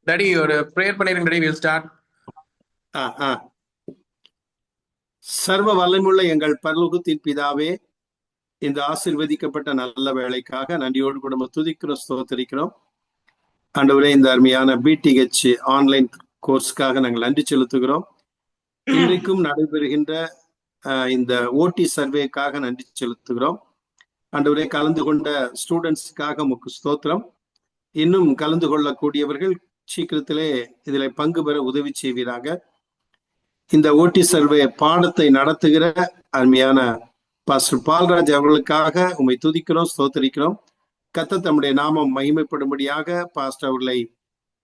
Daddy ஒரு prayer பண்ணிருங்க daddy. Will start. சர்வ வல்லமுள்ள எங்கள் பரலோகத்தின் பிதாவே, இந்த ஆசீர்வதிக்கப்பட்ட நல்ல வேலைக்காக நன்றியோடு கூட துதிக்கிறோம், ஸ்தோத்திரிக்கிறோம். ஆண்டவரே, இந்த அருமையான பிடிஹெச் ஆன்லைன் கோர்ஸ்க்காக நாங்கள் நன்றி செலுத்துகிறோம். இன்றைக்கும் நடைபெறுகின்ற இந்த ஓடி சர்வேக்காக நன்றி செலுத்துகிறோம். ஆண்டவரே, கலந்து கொண்ட ஸ்டூடெண்ட்ஸுக்காக உமக்கு ஸ்தோத்திரம். இன்னும் கலந்து கொள்ளக்கூடியவர்கள் சீக்கிரத்திலே இதில் பங்கு பெற உதவி செய்வீராக. இந்த ஓடி சர்வே பாடத்தை நடத்துகிற அருமையான பாஸ்டர் பால்ராஜ் அவர்களுக்காக உம்மை துதிக்கிறோம், ஸ்தோத்தரிக்கிறோம். கர்த்தர் தம்முடைய நாமம் மகிமைப்படும்படியாக பாஸ்டர் அவர்களை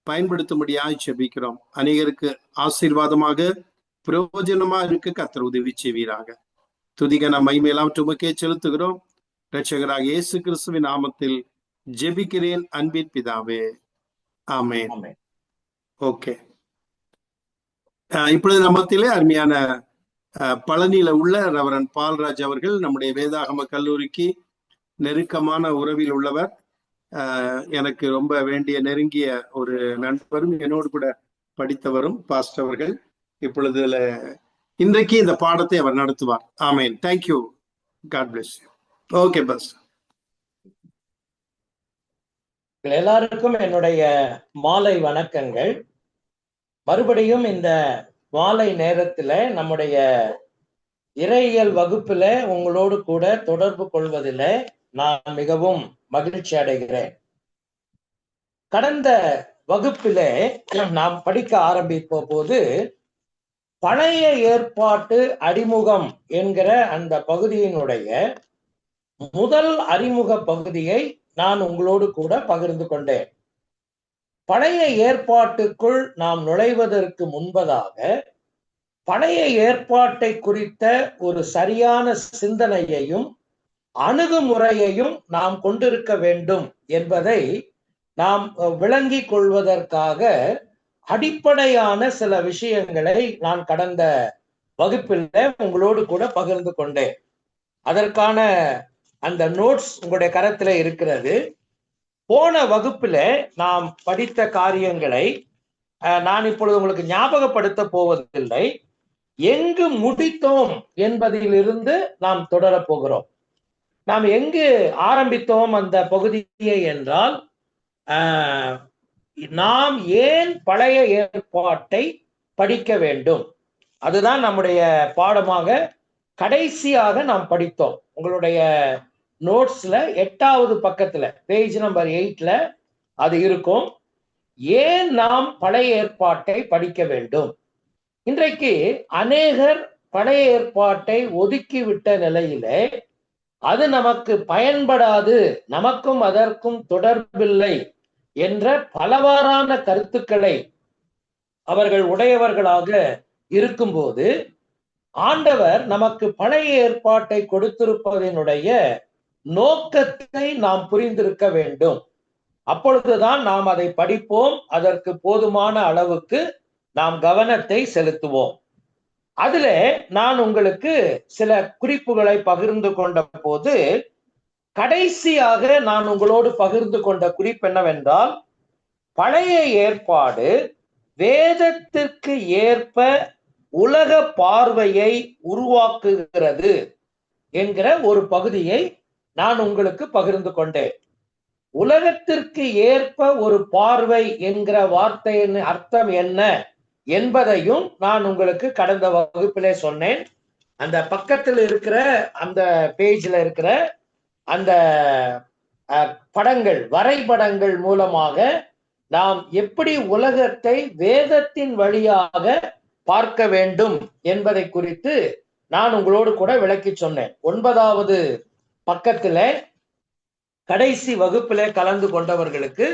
பயன்படுத்தும்படியாக ஜெபிக்கிறோம். அநேகருக்கு ஆசீர்வாதமாக பிரயோஜனமா இருக்க கர்த்தர் உதவி செய்வீராக. துதிகன மகிமையெல்லாம் உமக்கே செலுத்துகிறோம். இரட்சகராக இயேசு கிறிஸ்துவின் நாமத்தில் ஜெபிக்கிறேன் அன்பின் பிதாவே, ஆமென். ஓகே, இப்பொழுது நம்மத்திலே அருமையான பழனியில உள்ள ரெவரண்ட் பால்ராஜ் அவர்கள் நம்முடைய வேதாகம கல்லூரிக்கு நெருக்கமான உறவில் உள்ளவர். எனக்கு ரொம்ப வேண்டிய நெருங்கிய ஒரு நண்பரும் என்னோடு கூட படித்தவரும் பாஸ்டர் அவர்கள். இப்பொழுது இன்றைக்கு இந்த பாடத்தை அவர் நடத்துவார். Amen. Thank you. God bless you. Okay பஸ். எல்லாருக்கும் என்னுடைய மாலை வணக்கங்கள். மறுபடியும் இந்த மாலை நேரத்துல நம்முடைய இறையியல் வகுப்புல உங்களோடு கூட தொடர்பு கொள்வதில் நான் மிகவும் மகிழ்ச்சி அடைகிறேன். கடந்த வகுப்பிலே நாம் படிக்க ஆரம்பிப்ப போது பழைய ஏற்பாட்டு அறிமுகம் என்கிற அந்த பகுதியினுடைய முதல் அறிமுக பகுதியை நான் உங்களோடு கூட பகிர்ந்து கொண்டேன். பழைய ஏற்பாட்டுக்குள் நாம் நுழைவதற்கு முன்பதாக பழைய ஏற்பாட்டை குறித்த ஒரு சரியான சிந்தனையையும் அணுகுமுறையையும் நாம் கொண்டிருக்க வேண்டும் என்பதை நாம் விளங்கிக் கொள்வதற்காக அடிப்படையான சில விஷயங்களை நான் கடந்த வகுப்பில் உங்களோடு கூட பகிர்ந்து கொண்டேன். அதற்கான அந்த நோட்ஸ் உங்களுடைய கரத்துல இருக்கிறது. போன வகுப்புல நாம் படித்த காரியங்களை நான் இப்பொழுது உங்களுக்கு ஞாபகப்படுத்த போவதில்லை. எங்கு முடித்தோம் என்பதிலிருந்து நாம் தொடரப் போகிறோம். நாம் எங்கு ஆரம்பித்தோம் அந்த பகுதியை என்றால், நாம் ஏன் பழைய ஏற்பாட்டை படிக்க வேண்டும், அதுதான் நம்முடைய பாடமாக கடைசியாக நாம் படித்தோம். உங்களுடைய நோட்ஸ்ல 8வது பக்கத்துல பேஜ் நம்பர் 8ல அது இருக்கும். ஏன் நாம் பழைய ஏற்பாட்டை படிக்க வேண்டும்? இன்றைக்கு அநேகர் பழைய ஏற்பாட்டை ஒதுக்கிவிட்ட நிலையிலே அது நமக்கு பயன்படாது, நமக்கும் அதற்கும் தொடர்பில்லை என்ற பலவாறான கருத்துக்களை அவர்கள் உடையவர்களாக இருக்கும்போது, ஆண்டவர் நமக்கு பழைய ஏற்பாட்டை கொடுத்திருப்பதனுடைய நோக்கத்தை நாம் புரிந்திருக்க வேண்டும். அப்பொழுதுதான் நாம் அதை படிப்போம், அதற்கு போதுமான அளவுக்கு நாம் கவனத்தை செலுத்துவோம். அதுல நான் உங்களுக்கு சில குறிப்புகளை பகிர்ந்து கொண்ட போது, கடைசியாக நான் உங்களோடு பகிர்ந்து கொண்ட குறிப்பு என்னவென்றால், பழைய ஏற்பாடு வேதத்திற்கு ஏற்ப உலக பார்வையை உருவாக்குகிறது என்கிற ஒரு பகுதியை நான் உங்களுக்கு பகிர்ந்து கொண்டேன். உலகத்திற்கு ஏற்ப ஒரு பார்வை என்கிற வார்த்தையின் அர்த்தம் என்ன என்பதையும் நான் உங்களுக்கு கடந்த வகுப்பிலே சொன்னேன். அந்த பக்கத்தில் இருக்கிற அந்த பேஜ்ல இருக்கிற அந்த படங்கள், வரைபடங்கள் மூலமாக நாம் எப்படி உலகத்தை வேதத்தின் வழியாக பார்க்க வேண்டும் என்பதை குறித்து நான் உங்களோடு கூட விளக்கி சொன்னேன். 9வது பக்கத்துல கடைசி வகுப்பிலே கலந்து கொண்டவர்களுக்கு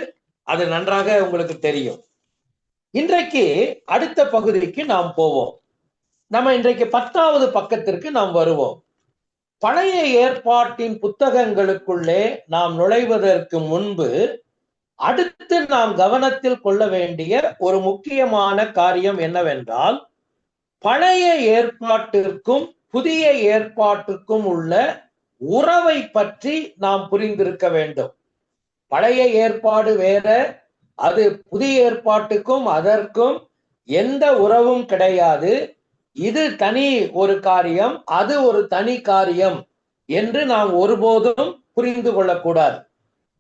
அது நன்றாக உங்களுக்கு தெரியும். இன்றைக்கு அடுத்த பகுதிக்கு நாம் போவோம். நம்ம இன்றைக்கு 10வது பக்கத்திற்கு நாம் வருவோம். பழைய ஏற்பாட்டின் புத்தகங்களுக்குள்ளே நாம் நுழைவதற்கு முன்பு அடுத்து நாம் கவனத்தில் கொள்ள வேண்டிய ஒரு முக்கியமான காரியம் என்னவென்றால், பழைய ஏற்பாட்டிற்கும் புதிய ஏற்பாட்டுக்கும் உள்ள உறவை பற்றி நாம் புரிந்திருக்க வேண்டும். பழைய ஏற்பாடு வேற, அது புதிய ஏற்பாட்டுக்கும் அதற்கும் எந்த உறவும் கிடையாது. இது தனி ஒரு காரியம், அது ஒரு தனி காரியம் என்று நாம் ஒருபோதும் புரிந்து கொள்ளக்கூடாது.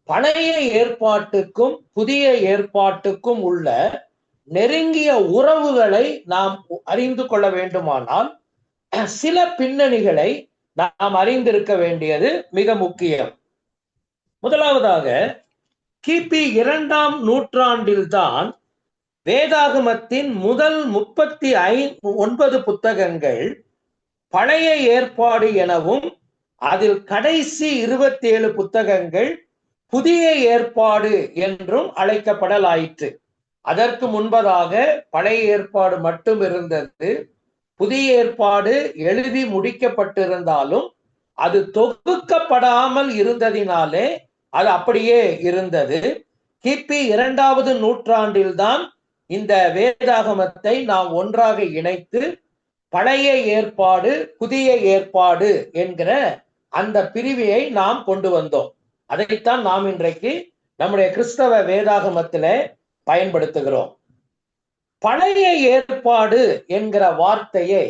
பழைய ஏற்பாட்டுக்கும் புதிய ஏற்பாட்டுக்கும் உள்ள நெருங்கிய உறவுகளை நாம் அறிந்து கொள்ள வேண்டுமானால் சில பின்னணிகளை நாம் அறிந்திருக்க வேண்டியது மிக முக்கியம். முதலாவதாக, கிபி 2ஆம் நூற்றாண்டில்தான் வேதாகமத்தின் முதல் 39 புத்தகங்கள் பழைய ஏற்பாடு எனவும் அதில் கடைசி 27 புத்தகங்கள் புதிய ஏற்பாடு என்றும் அழைக்கப்படலாயிற்று. அதற்கு முன்பதாக பழைய ஏற்பாடு மட்டும் இருந்தது. புதிய ஏற்பாடு எழுதி முடிக்கப்பட்டிருந்தாலும் அது தொகுக்கப்படாமல் இருந்ததினாலே அது அப்படியே இருந்தது. கிபி 2வது நூற்றாண்டில்தான் இந்த வேதாகமத்தை நாம் ஒன்றாக இணைத்து பழைய ஏற்பாடு புதிய ஏற்பாடு என்கிற அந்த பிரிவியை நாம் கொண்டு வந்தோம். அதைத்தான் நாம் இன்றைக்கு நம்முடைய கிறிஸ்தவ வேதாகமத்திலே பயன்படுத்துகிறோம். பழைய ஏற்பாடு என்கிற வார்த்தையை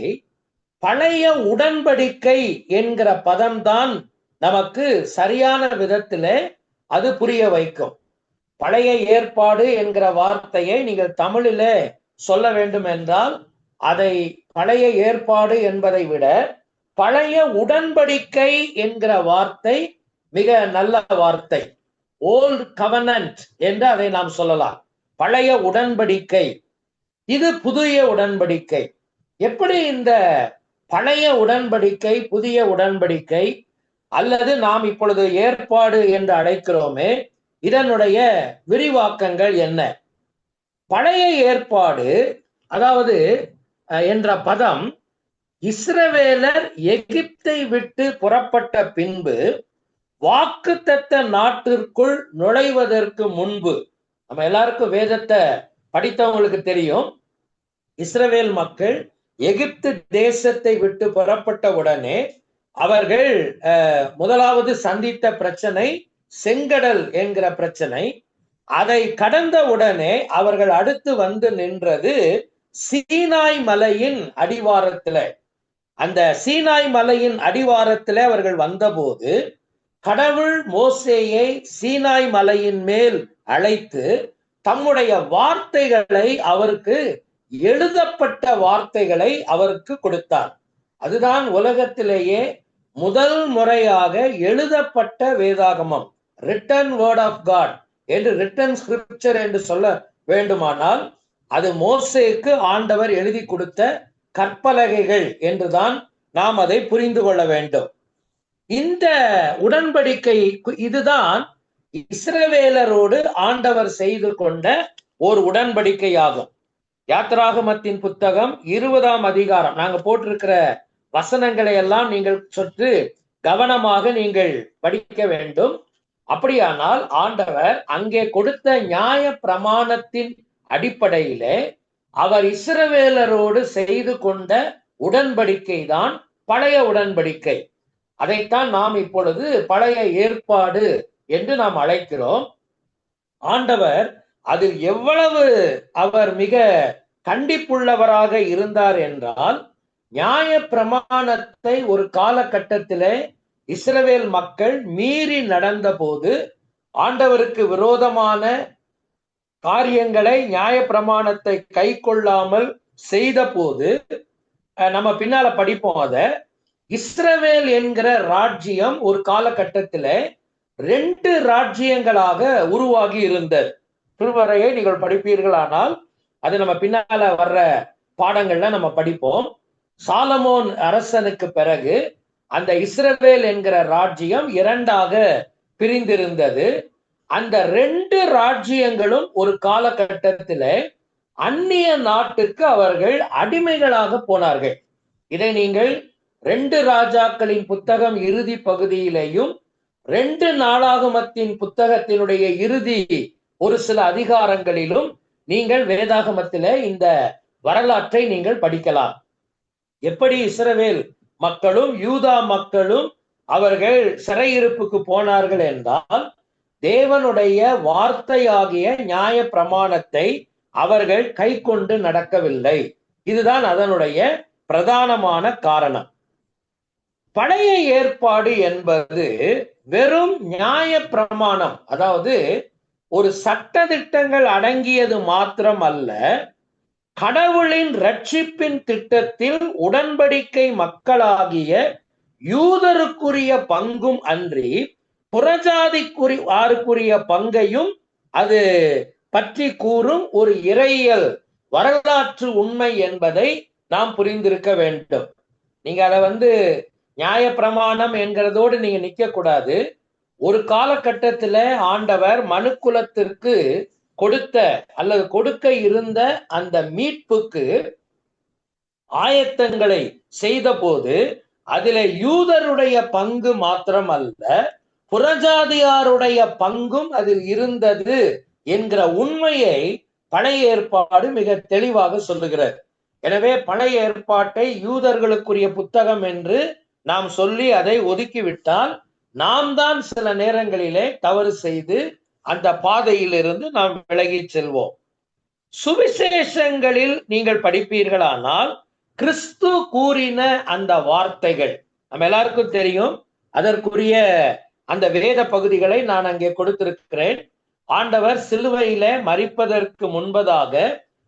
பழைய உடன்படிக்கை என்கிற பதம்தான் நமக்கு சரியான விதத்திலே அது புரிய வைக்கும். பழைய ஏற்பாடு என்கிற வார்த்தையை நீங்கள் தமிழிலே சொல்ல வேண்டும் என்றால் அதை பழைய ஏற்பாடு என்பதை விட பழைய உடன்படிக்கை என்கிற வார்த்தை மிக நல்ல வார்த்தை. ஓல்ட் கவனன்ட் என்று அதை நாம் சொல்லலாம். பழைய உடன்படிக்கை, இது புதிய உடன்படிக்கை. எப்படி இந்த பழைய உடன்படிக்கை புதிய உடன்படிக்கை அல்லது நாம் இப்பொழுது ஏற்பாடு என்று அழைக்கிறோமே, இதனுடைய விரிவாக்கங்கள் என்ன? பழைய ஏற்பாடு அதாவது என்ற பதம் இஸ்ரவேலர் எகிப்தை விட்டு புறப்பட்ட பின்பு வாக்குத்தத்த நாட்டிற்குள் நுழைவதற்கு முன்பு, நம்ம எல்லாருக்கும் வேதத்தை படித்தவங்களுக்கு தெரியும், இஸ்ரவேல் மக்கள் எகிப்து தேசத்தை விட்டு புறப்பட்ட உடனே அவர்கள் முதலாவது சந்தித்த பிரச்சனை செங்கடல் என்கிற பிரச்சனை. அதை கடந்த உடனே அவர்கள் அடுத்து வந்து நின்றது சீனாய் மலையின் அடிவாரத்துல. அந்த சீனாய் மலையின் அடிவாரத்துல அவர்கள் வந்தபோது கடவுள் மோசேயை சீனாய் மலையின் மேல் அழைத்து தம்முடைய வார்த்தைகளை அவருக்கு எழுதப்பட்ட வார்த்தைகளை அவருக்கு கொடுத்தார். அதுதான் உலகத்திலேயே முதல் முறையாக எழுதப்பட்ட வேதாகமம், ரிட்டன் வேர்ட் ஆஃப் காட் என்று, ரிட்டன் ஸ்கிரிப்சர் என்று சொல்ல வேண்டுமானால் அது மோசேக்கு ஆண்டவர் எழுதி கொடுத்த கற்பலகைகள் என்றுதான் நாம் அதை புரிந்து கொள்ள வேண்டும். இந்த உடன்படிக்கை இதுதான் இஸ்ரவேலரோடு ஆண்டவர் செய்து கொண்ட ஒரு உடன்படிக்கையாகும். யாத்ராகமத்தின் புத்தகம் 20ஆம் அதிகாரம், நாங்க போட்டிருக்கிற வசனங்களை எல்லாம் நீங்கள் சற்று கவனமாக நீங்கள் படிக்க வேண்டும். அப்படியானால் ஆண்டவர் அங்கே கொடுத்த நியாய பிரமாணத்தின் அடிப்படையிலே அவர் இஸ்ரவேலரோடு செய்து கொண்ட உடன்படிக்கை தான் பழைய உடன்படிக்கை. அதைத்தான் நாம் இப்பொழுது பழைய ஏற்பாடு என்று நாம் அழைக்கிறோம். ஆண்டவர் அதில் எவ்வளவு அவர் மிக கண்டிப்புள்ளவராக இருந்தார் என்றால், நியாய பிரமாணத்தை ஒரு காலகட்டத்திலே இஸ்ரவேல் மக்கள் மீறி நடந்த போது, ஆண்டவருக்கு விரோதமான காரியங்களை நியாய பிரமாணத்தை கை கொள்ளாமல் செய்த போது, நம்ம பின்னால படிப்போம், அத இஸ்ரவேல் என்கிற ராஜ்யம் ஒரு காலகட்டத்தில 2 ராஜ்யங்களாக உருவாகி இருந்தது. திருவரையை நீங்கள் படிப்பீர்களானால் அது நம்ம பின்னால வர்ற பாடங்கள்ல நம்ம படிப்போம். சாலமோன் அரசனுக்கு பிறகு அந்த இஸ்ரவேல் என்கிற ராஜ்யம் 2ஆக பிரிந்திருந்தது. அந்த 2 ராஜ்யங்களும் ஒரு காலகட்டத்தில அந்நிய நாட்டுக்கு அவர்கள் அடிமைகளாக போனார்கள். இதை நீங்கள் 2 ராஜாக்களின் புத்தகம் இறுதி பகுதியிலேயும் 2 நாளாகமத்தின் புத்தகத்தினுடைய இறுதி ஒரு சில அதிகாரங்களிலும் நீங்கள் வேதாகமத்தில இந்த வரலாற்றை நீங்கள் படிக்கலாம். எப்படி இஸ்ரவேல் மக்களும் யூதா மக்களும் அவர்கள் சிறையிருப்புக்கு போனார்கள் என்றால், தேவனுடைய வார்த்தையாகிய நியாய பிரமாணத்தை அவர்கள் கை கொண்டு நடக்கவில்லை. இதுதான் அதனுடைய பிரதானமான காரணம். பழைய ஏற்பாடு என்பது வெறும் நியாய பிரமாணம், அதாவது ஒரு சட்டதிட்டங்கள் அடங்கியது மாத்திரம் அல்ல, கடவுளின் ரட்சிப்பின் திட்டத்தில் உடன்படிக்கை மக்களாகிய யூதருக்குரிய பங்கும் அன்றி புறஜாதிக்குரிய பங்கையும் அது பற்றி கூறும் ஒரு இறையியல் வரலாற்று உண்மை என்பதை நாம் புரிந்திருக்க வேண்டும். நீங்க அதை நியாய பிரமாணம் என்கிறதோடு நீங்க நிக்க கூடாது. ஒரு காலகட்டத்துல ஆண்டவர் மனுக்குலத்திற்கு கொடுத்த அல்லது கொடுக்க இருந்த அந்த மீட்புக்கு ஆயத்தங்களை செய்த போது அதில யூதருடைய பங்கு மாத்திரம் அல்ல, புறஜாதியாருடைய பங்கும் அதில் இருந்தது என்கிற உண்மையை பழைய ஏற்பாடு மிக தெளிவாக சொல்லுகிறது. எனவே பழைய ஏற்பாட்டை யூதர்களுக்குரிய புத்தகம் என்று நாம் சொல்லி அதை ஒதுக்கிவிட்டால் நாம் தான் சில நேரங்களிலே தவறு செய்து அந்த பாதையிலிருந்து நாம் விலகி செல்வோம். சுவிசேஷங்களில் நீங்கள் படிப்பீர்களானால் கிறிஸ்து கூறின அந்த வார்த்தைகள் நம்ம எல்லாருக்கும் தெரியும். அதற்குரிய அந்த வேத பகுதிகளை நான் அங்கே கொடுத்திருக்கிறேன். ஆண்டவர் சிலுவையில மரிப்பதற்கு முன்பதாக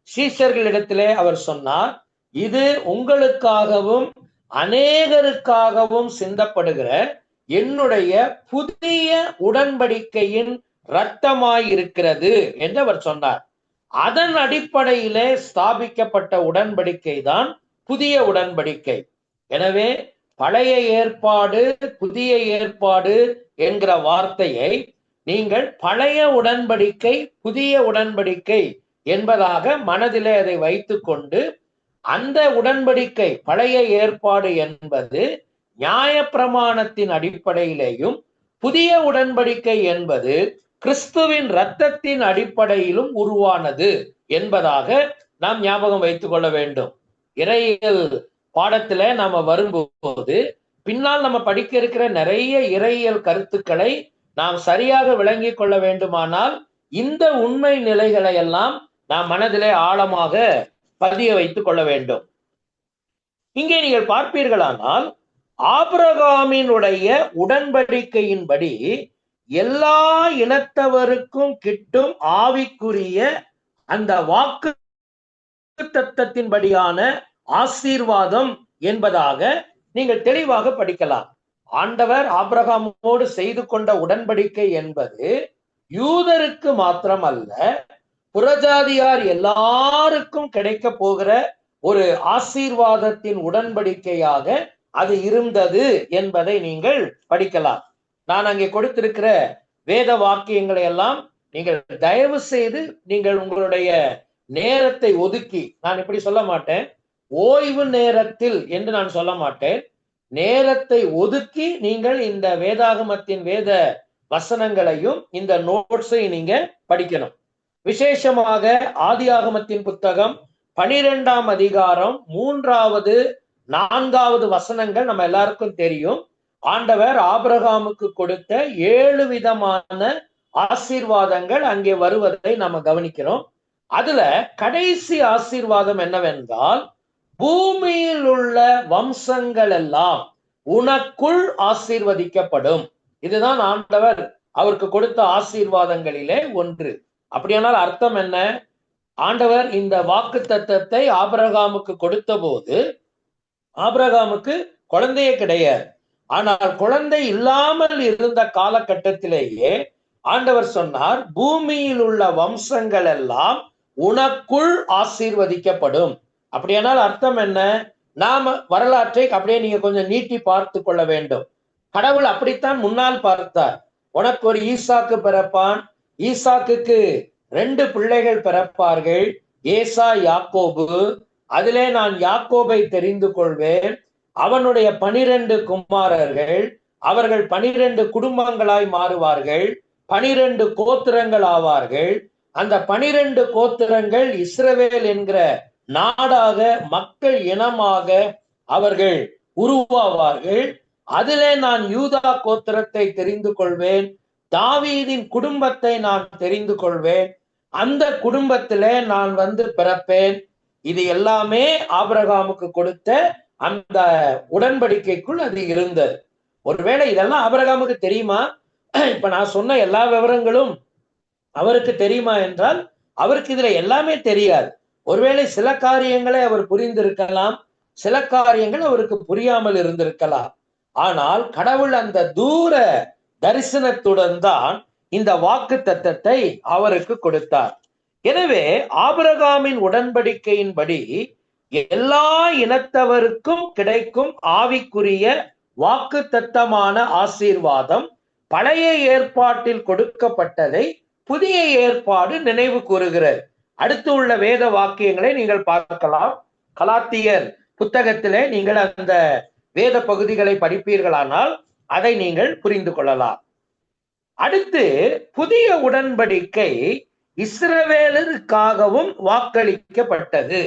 சீஷர்களிடத்திலே அவர் சொன்னார், இது உங்களுக்காகவும் அநேகருக்காகவும் சிந்தப்படுகிற என்னுடைய புதிய உடன்படிக்கையின் இரத்தமாயிருக்கிறது என்று அவர் சொன்னார். அதன் அடிப்படையிலே ஸ்தாபிக்கப்பட்ட உடன்படிக்கை தான் புதிய உடன்படிக்கை. எனவே பழைய ஏற்பாடு புதிய ஏற்பாடு என்கிற வார்த்தையை நீங்கள் பழைய உடன்படிக்கை புதிய உடன்படிக்கை என்பதாக மனதிலே அதை வைத்துக் கொண்டு, அந்த உடன்படிக்கை பழைய ஏற்பாடு என்பது நியாய பிரமாணத்தின் அடிப்படையிலேயும், புதிய உடன்படிக்கை என்பது கிறிஸ்துவின் இரத்தத்தின் அடிப்படையிலும் உருவானது என்பதாக நாம் ஞாபகம் வைத்துக் கொள்ள வேண்டும். இறையியல் பாடத்துல நாம வரும்போது பின்னால் நம்ம படிக்க இருக்கிற நிறைய இறையியல் கருத்துக்களை நாம் சரியாக விளங்கி கொள்ள வேண்டுமானால் இந்த உண்மை நிலைகளை எல்லாம் நாம் மனதிலே ஆழமாக பதிய வைத்துக் கொள்ள வேண்டும். இங்கே நீங்கள் பார்ப்பீர்களானால் ஆபிரகாமினுடைய உடன்படிக்கையின்படி எல்லா இனத்தவருக்கும் கிட்டும் ஆவிக்குரிய அந்த வாக்கு தத்தத்தின்படியான ஆசீர்வாதம் என்பதாக நீங்கள் தெளிவாக படிக்கலாம். ஆண்டவர் ஆபிரகாமோடு செய்து கொண்ட உடன்படிக்கை என்பது யூதருக்கு மாத்திரம் அல்ல, புறஜாதியார் எல்லாருக்கும் கிடைக்க போகிற ஒரு ஆசீர்வாதத்தின் உடன்படிக்கையாக அது இருந்தது என்பதை நீங்கள் படிக்கலாம். நான் அங்கே கொடுத்திருக்கிற வேத வாக்கியங்களை எல்லாம் நீங்கள் தயவு செய்து நீங்கள் உங்களுடைய நேரத்தை ஒதுக்கி, நான் இப்படி சொல்ல மாட்டேன் ஓய்வு நேரத்தில் என்று நான் சொல்ல மாட்டேன், நேரத்தை ஒதுக்கி நீங்கள் இந்த வேதாகமத்தின் வேத வசனங்களையும் இந்த நோட்ஸையும் நீங்க படிக்கணும். விசேஷமாக ஆதியாகமத்தின் புத்தகம் 12ஆம் அதிகாரம் 3வது 4வது வசனங்கள் நம்ம எல்லாருக்கும் தெரியும். ஆண்டவர் ஆபிரகாமுக்கு கொடுத்த 7 விதமான ஆசீர்வாதங்கள் அங்கே வருவதை நாம கவனிக்கிறோம். அதுல கடைசி ஆசீர்வாதம் என்னவென்றால், பூமியில் உள்ள வம்சங்கள் எல்லாம் உனக்குள் ஆசீர்வதிக்கப்படும். இதுதான் ஆண்டவர் அவருக்கு கொடுத்த ஆசீர்வாதங்களிலே ஒன்று. அப்படியானால் அர்த்தம் என்ன? ஆண்டவர் இந்த வாக்கு தத்தத்தை ஆபிரகாமுக்கு கொடுத்த போது ஆபிரகாமுக்கு குழந்தையே கிடையாது. ஆனால் குழந்தை இல்லாமல் இருந்த காலகட்டத்திலேயே ஆண்டவர் சொன்னார், பூமியில் உள்ள வம்சங்கள் எல்லாம் உனக்குள் ஆசீர்வதிக்கப்படும். அப்படியானால் அர்த்தம் என்ன? நாம வரலாற்றை அப்படியே நீங்க கொஞ்சம் நீட்டி பார்த்து கொள்ள வேண்டும். கடவுள் அப்படித்தான் முன்னால் பார்த்தார். உனக்கு ஒரு ஈசாக்கு பிறப்பான், ஈசாக்குக்கு 2 பிள்ளைகள் பிறப்பார்கள், ஏசா யாக்கோபு. அதிலே நான் யாக்கோபை தெரிந்து கொள்வேன், அவனுடைய 12 குமாரர்கள், அவர்கள் 12 குடும்பங்களாய் மாறுவார்கள், 12 கோத்திரங்கள் ஆவார்கள். அந்த 12 கோத்திரங்கள் இஸ்ரவேல் என்கிற நாடாக, மக்கள் இனமாக அவர்கள் உருவாவார்கள். அதிலே நான் யூதா கோத்திரத்தை தெரிந்து கொள்வேன், தாவீதின் குடும்பத்தை நான் தெரிந்து கொள்வேன், அந்த குடும்பத்திலே நான் பிறப்பேன். இது எல்லாமே ஆபிரகாமுக்கு கொடுத்த அந்த உடன்படிக்கைக்குள் அது இருந்தது. ஒருவேளை இதெல்லாம் ஆபிரகாமுக்கு தெரியுமா? இப்ப நான் சொன்ன எல்லா விவரங்களும் அவருக்கு தெரியுமா என்றால் அவருக்கு இதுல எல்லாமே தெரியாது. ஒருவேளை சில காரியங்களை அவர் புரிந்திருக்கலாம், சில காரியங்கள் அவருக்கு புரியாமல் இருந்திருக்கலாம். ஆனால் கடவுள் அந்த தூர தரிசனத்துடன் தான் இந்த வாக்கு தத்தத்தை அவருக்கு கொடுத்தார். எனவே ஆபிரகாமின் உடன்படிக்கையின்படி எல்லா இனத்தவருக்கும் கிடைக்கும் ஆவிக்குரிய வாக்கு தத்தமான ஆசீர்வாதம் பழைய ஏற்பாட்டில் கொடுக்கப்பட்டதை புதிய ஏற்பாடு நினைவு கூறுகிறது. அடுத்து உள்ள வேத வாக்கியங்களை நீங்கள் பார்க்கலாம். கலாத்தியர் புத்தகத்திலே நீங்கள் அந்த வேத பகுதிகளை படிப்பீர்களானால் அதை நீங்கள் புரிந்து கொள்ளலாம். அடுத்து புதிய உடன்படிக்கை இஸ்ரவேலருக்காகவும் வாக்களிக்கப்பட்டது.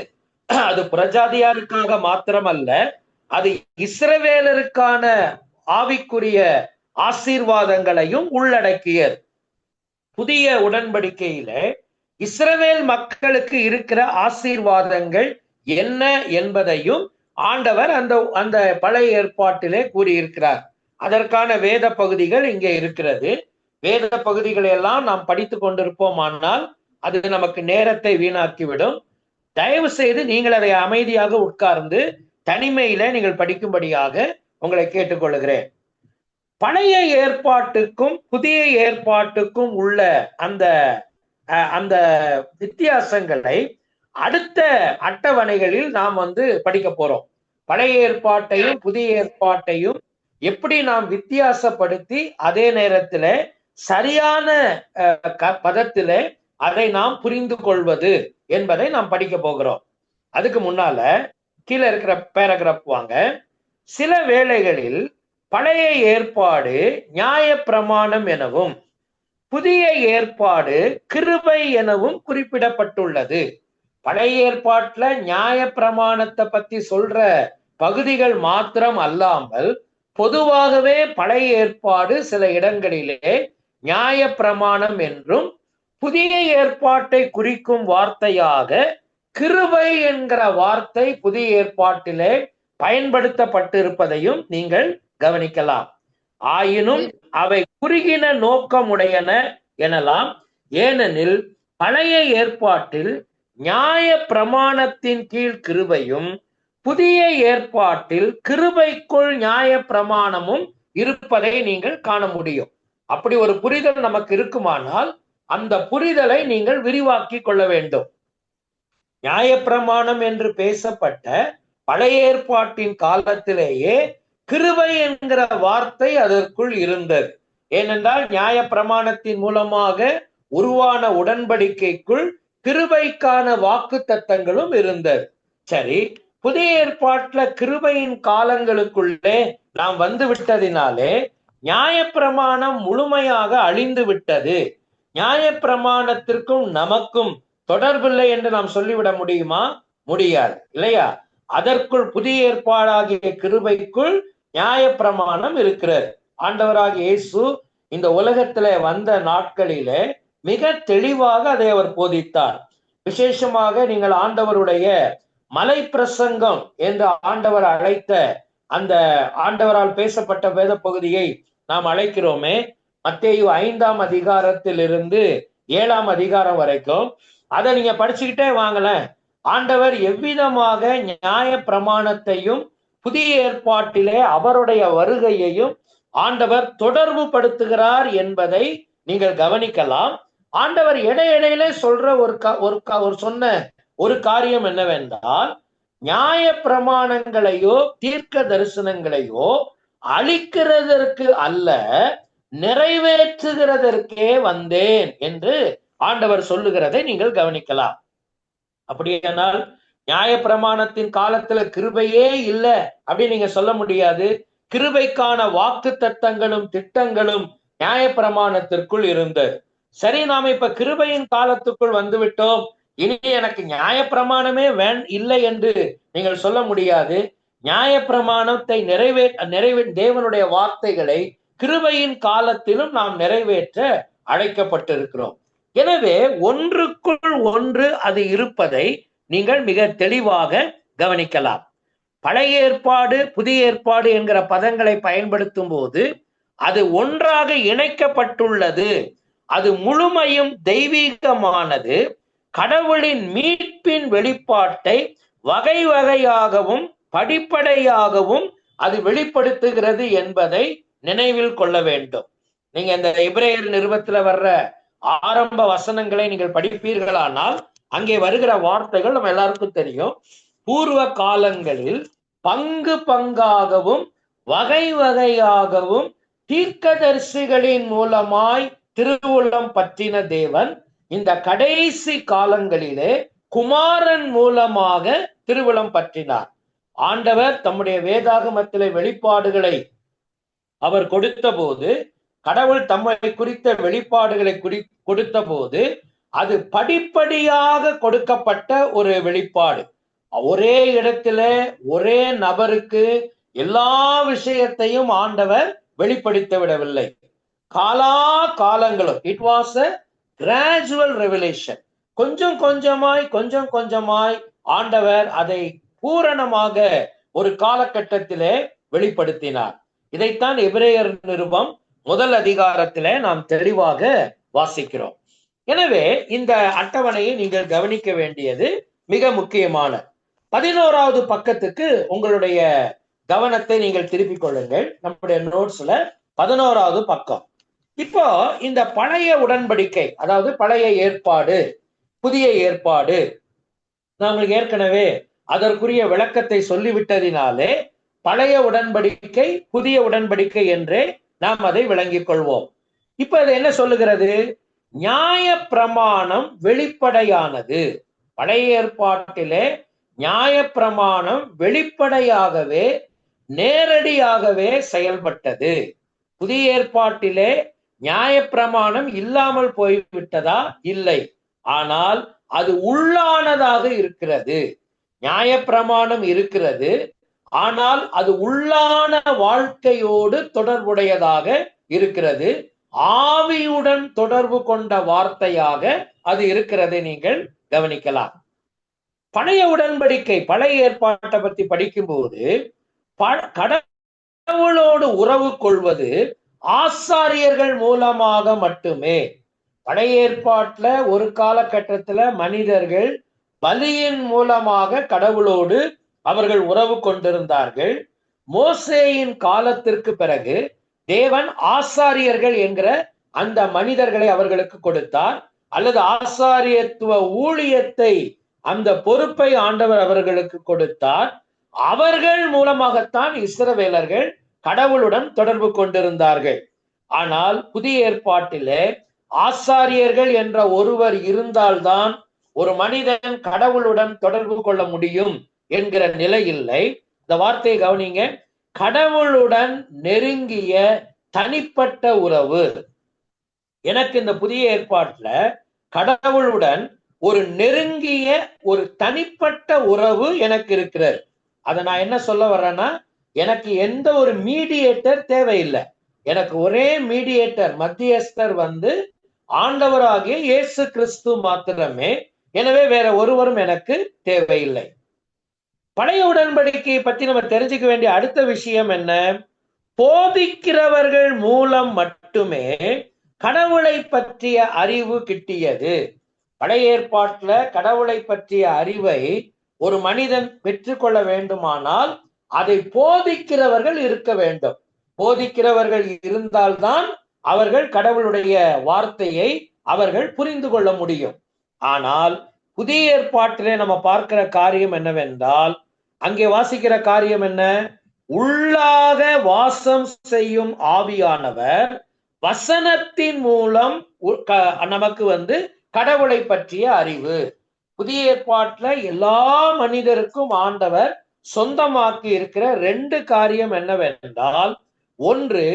அது புறஜாதியாருக்காக மாத்திரமல்ல, அது இஸ்ரவேலருக்கான ஆவிக்குரிய ஆசீர்வாதங்களையும் உள்ளடக்கியது. புதிய உடன்படிக்கையில இஸ்ரவேல் மக்களுக்கு இருக்கிற ஆசீர்வாதங்கள் என்ன என்பதையும் ஆண்டவர் அந்த பழைய ஏற்பாட்டிலே கூறியிருக்கிறார். அதற்கான வேத பகுதிகள் இங்கே இருக்கிறது. வேத பகுதிகளை எல்லாம் நாம் படித்து கொண்டிருப்போமானால் அது நமக்கு நேரத்தை வீணாக்கிவிடும். தயவு செய்து நீங்கள் அதை அமைதியாக உட்கார்ந்து தனிமையில நீங்கள் படிக்கும்படியாக உங்களை கேட்டுக்கொள்கிறேன். பழைய ஏற்பாட்டுக்கும் புதிய ஏற்பாட்டுக்கும் உள்ள அந்த வித்தியாசங்களை அடுத்த அட்டவணைகளில் நாம் படிக்க போறோம். பழைய ஏற்பாட்டையும் புதிய ஏற்பாட்டையும் எப்படி நாம் வித்தியாசப்படுத்தி அதே நேரத்துல சரியான பதத்துல அதை நாம் புரிந்து கொள்வது என்பதை நாம் படிக்க போகிறோம். அதுக்கு முன்னால கீழே இருக்கிற பேராகிராஃப் வாங்க. சில வேளைகளில் பழைய ஏற்பாடு நியாய பிரமாணம் எனவும் புதிய ஏற்பாடு கிருபை எனவும் குறிப்பிடப்பட்டுள்ளது. பழைய ஏற்பாட்டுல நியாய பிரமாணத்தை பத்தி சொல்ற பகுதிகள் மாத்திரம் அல்லாமல் பொதுவாகவே பழைய ஏற்பாடு சில இடங்களிலே நியாய பிரமாணம் என்றும் புதிய ஏற்பாட்டை குறிக்கும் வார்த்தையாக கிருபை என்கிற வார்த்தை புதிய ஏற்பாட்டிலே பயன்படுத்தப்பட்டிருப்பதையும் நீங்கள் கவனிக்கலாம். ஆயினும் அவை குறுகின நோக்கமுடையன எனலாம். ஏனெனில் பழைய ஏற்பாட்டில் நியாய பிரமாணத்தின் கீழ் கிருபையும் புதிய ஏற்பாட்டில் கிருபைக்குள் நியாய பிரமாணமும் இருப்பதை நீங்கள் காண முடியும். அப்படி ஒரு புரிதல் நமக்கு இருக்குமானால் அந்த புரிதலை நீங்கள் விரிவாக்கி கொள்ள வேண்டும். நியாய பிரமாணம் என்று பேசப்பட்ட பழைய ஏற்பாட்டின் காலத்திலேயே கிருபை என்கிற வார்த்தை அதற்குள் இருந்தது. ஏனென்றால் நியாய பிரமாணத்தின் மூலமாக உருவான உடன்படிக்கைக்குள் கிருபைக்கான வாக்கு தத்தங்களும் இருந்தது. சரி, புதிய ஏற்பாட்டுல கிருபையின் காலங்களுக்குள்ளே நாம் வந்து விட்டதினாலே நியாய பிரமாணம் முழுமையாக அழிந்து விட்டது, நியாய பிரமாணத்திற்கும் நமக்கும் தொடர்பில்லை என்று நாம் சொல்லிவிட முடியுமா? முடியாது, இல்லையா? அதற்குள் புதிய ஏற்பாடாகிய கிருபைக்குள் நியாய பிரமாணம் இருக்கிறது. ஆண்டவராகிய இயேசு இந்த உலகத்திலே வந்த நாட்களிலே மிக தெளிவாக அதை அவர் போதித்தார். விசேஷமாக நீங்கள் ஆண்டவருடைய மலை பிரசங்கம் என்று ஆண்டவர் அழைத்த அந்த ஆண்டவரால் பேசப்பட்ட வேத பகுதியை நாம் அழைக்கிறோமே, மத்தேயு 5ஆம் அதிகாரத்திலிருந்து 7ஆம் அதிகாரம் வரைக்கும், அதை நீங்க படிச்சுக்கிட்டே வாங்கல. ஆண்டவர் எவ்விதமாக நியாய பிரமாணத்தையும் புதிய ஏற்பாட்டிலே அவருடைய வருகையையும் ஆண்டவர் தொடர்பு படுத்துகிறார் என்பதை நீங்கள் கவனிக்கலாம். ஆண்டவர் இடையிடையிலே சொல்ற சொன்ன ஒரு காரியம் என்னவென்றால், நியாய பிரமாணங்களையோ தீர்க்க தரிசனங்களையோ அழிக்கிறதற்கு அல்ல, நிறைவேற்றுகிறதற்கே வந்தேன் என்று ஆண்டவர் சொல்லுகிறதை நீங்கள் கவனிக்கலாம். அப்படியானால் நியாய பிரமாணத்தின் காலத்துல கிருபையே இல்லை அப்படின்னு நீங்க சொல்ல முடியாது. கிருபைக்கான வாக்கு தத்தங்களும் திட்டங்களும் நியாய பிரமாணத்திற்குள் இருந்தது. சரி, நாம இப்ப கிருபையின் காலத்துக்குள் வந்து விட்டோம், இனி எனக்கு நியாய பிரமாணமே இல்லை என்று நீங்கள் சொல்ல முடியாது. நியாய பிரமாணத்தை தேவனுடைய வார்த்தைகளை கிருபையின் காலத்திலும் நாம் நிறைவேற்ற அழைக்கப்பட்டிருக்கிறோம். எனவே ஒன்றுக்குள் ஒன்று அது இருப்பதை நீங்கள் மிக தெளிவாக கவனிக்கலாம். பழைய ஏற்பாடு புதிய ஏற்பாடு என்கிற பதங்களை பயன்படுத்தும் போது அது ஒன்றாக இணைக்கப்பட்டுள்ளது. அது முழுமையும் தெய்வீகமானது. கடவுளின் மீட்பின் வெளிப்பாட்டை வகை வகையாகவும் படிப்படையாகவும் அது வெளிப்படுத்துகிறது என்பதை நினைவில் கொள்ள வேண்டும். நீங்க இந்த எபிரேயர் நிருபத்துல வர்ற ஆரம்ப வசனங்களை நீங்கள் படிப்பீர்களானால் அங்கே வருகிற வார்த்தைகள் நம்ம எல்லாருக்கும் தெரியும். பூர்வ காலங்களில் பங்கு பங்காகவும் வகை வகையாகவும் தீர்க்கதரிசிகளின் மூலமாய் திருவுளம் பற்றின தேவன் இந்த கடைசி காலங்களிலே குமாரன் மூலமாக திருவுளம் பற்றினார். ஆண்டவர் தம்முடைய வேதாகமத்திலே வெளிப்பாடுகளை அவர் கொடுத்த போது, கடவுள் தம்மை குறித்த வெளிப்பாடுகளை கொடுத்த போது அது படிப்படியாக கொடுக்கப்பட்ட ஒரு வெளிப்பாடு. ஒரே இடத்துல ஒரே நபருக்கு எல்லா விஷயத்தையும் ஆண்டவர் வெளிப்படுத்த விடவில்லை. காலா காலங்களும் it was a gradual revelation. கொஞ்சம் கொஞ்சமாய் ஆண்டவர் அதை பூரணமாக ஒரு காலகட்டத்திலே வெளிப்படுத்தினார். இதைத்தான் எபிரேயர் நிருபம் 1 அதிகாரத்திலே நாம் தெளிவாக வாசிக்கிறோம். எனவே இந்த அட்டவணையை நீங்கள் கவனிக்க வேண்டியது மிக முக்கியமான 11வது பக்கத்துக்கு உங்களுடைய கவனத்தை நீங்கள் திருப்பிக் கொள்ளுங்கள். நம்முடைய நோட்ஸ்ல 11வது பக்கம். இப்போ இந்த பழைய உடன்படிக்கை, அதாவது பழைய ஏற்பாடு புதிய ஏற்பாடு, நான் உங்களுக்கு ஏற்கனவே அதற்குரிய விளக்கத்தை சொல்லிவிட்டதினாலே பழைய உடன்படிக்கை புதிய உடன்படிக்கை என்றே நாம் அதை விளங்கிக் கொள்வோம். இப்ப அது என்ன சொல்லுகிறது? நியாய பிரமாணம் வெளிப்படையானது. பழைய ஏற்பாட்டிலே நியாய பிரமாணம் வெளிப்படையாகவே நேரடியாகவே செயல்பட்டது. புதிய ஏற்பாட்டிலே நியாய பிரமாணம் இல்லாமல் போய்விட்டதா? இல்லை. ஆனால் அது உள்ளானதாக இருக்கிறது. நியாய பிரமாணம் இருக்கிறது, ஆனால் அது உள்ளான வாழ்க்கையோடு தொடர்புடையதாக இருக்கிறது. ஆவியுடன் தொடர்பு கொண்ட வார்த்தையாக அது இருக்கிறதை நீங்கள் கவனிக்கலாம். பழைய உடன்படிக்கை பழைய ஏற்பாட்டை பத்தி படிக்கும்போது கடவுளோடு உறவு கொள்வது ஆசாரியர்கள் மூலமாக மட்டுமே. பழைய ஏற்பாட்டுல ஒரு காலகட்டத்துல மனிதர்கள் பலியின் மூலமாக கடவுளோடு அவர்கள் உறவு கொண்டிருந்தார்கள். மோசேயின் காலத்திற்கு பிறகு தேவன் ஆசாரியர்கள் என்கிற அந்த மனிதர்களை அவர்களுக்கு கொடுத்தார், அல்லது ஆசாரியத்துவ ஊழியத்தை அந்த பொறுப்பை ஆண்டவர் அவர்களுக்கு கொடுத்தார். அவர்கள் மூலமாகத்தான் இஸ்ரவேலர்கள் கடவுளுடன் தொடர்பு கொண்டிருந்தார்கள். ஆனால் புதிய ஏற்பாட்டிலே ஆசாரியர்கள் என்ற ஒருவர் இருந்தால்தான் ஒரு மனிதன் கடவுளுடன் தொடர்பு கொள்ள முடியும் என்கிற நிலை இல்லை. இந்த வார்த்தையை கவனிங்க. கடவுளுடன் நெருங்கிய தனிப்பட்ட உறவு. எனக்கு இந்த புதிய ஏற்பாட்டுல கடவுளுடன் ஒரு நெருங்கிய ஒரு தனிப்பட்ட உறவு எனக்கு இருக்கிறது. அதை நான் என்ன சொல்ல வர்றேன்னா, எனக்கு எந்த ஒரு மீடியேட்டர் தேவையில்லை. எனக்கு ஒரே மீடியேட்டர் மத்தியஸ்தர் ஆண்டவராகிய இயேசு கிறிஸ்து மாத்திரமே. எனவே வேற ஒருவரும் எனக்கு தேவையில்லை. பழைய உடன்படிக்கையை பற்றி நம்ம தெரிஞ்சுக்க வேண்டிய அடுத்த விஷயம் என்ன? போதிக்கிறவர்கள் மூலம் மட்டுமே கடவுளை பற்றிய அறிவு கிட்டியது. பழைய ஏற்பாட்டுல கடவுளை பற்றிய அறிவை ஒரு மனிதன் பெற்றுக்கொள்ள வேண்டுமானால் அதை போதிக்கிறவர்கள் இருக்க வேண்டும். போதிக்கிறவர்கள் இருந்தால்தான் அவர்கள் கடவுளுடைய வார்த்தையை அவர்கள் புரிந்து கொள்ள முடியும். ஆனால் புதிய ஏற்பாட்டிலே நம்ம பார்க்கிற காரியம் என்னவென்றால், அங்கே வாசிக்கிற காரியம் என்ன? உள்ளாக வாசம் செய்யும் ஆவியானவர் வசனத்தின் மூலம் நமக்கு கடவுளை பற்றிய அறிவு. புதிய ஏற்பாட்டுல எல்லா மனிதருக்கும் ஆண்டவர் சொந்தமாக்கி இருக்கிற 2 காரியம் என்னவென்றால், ஒன்று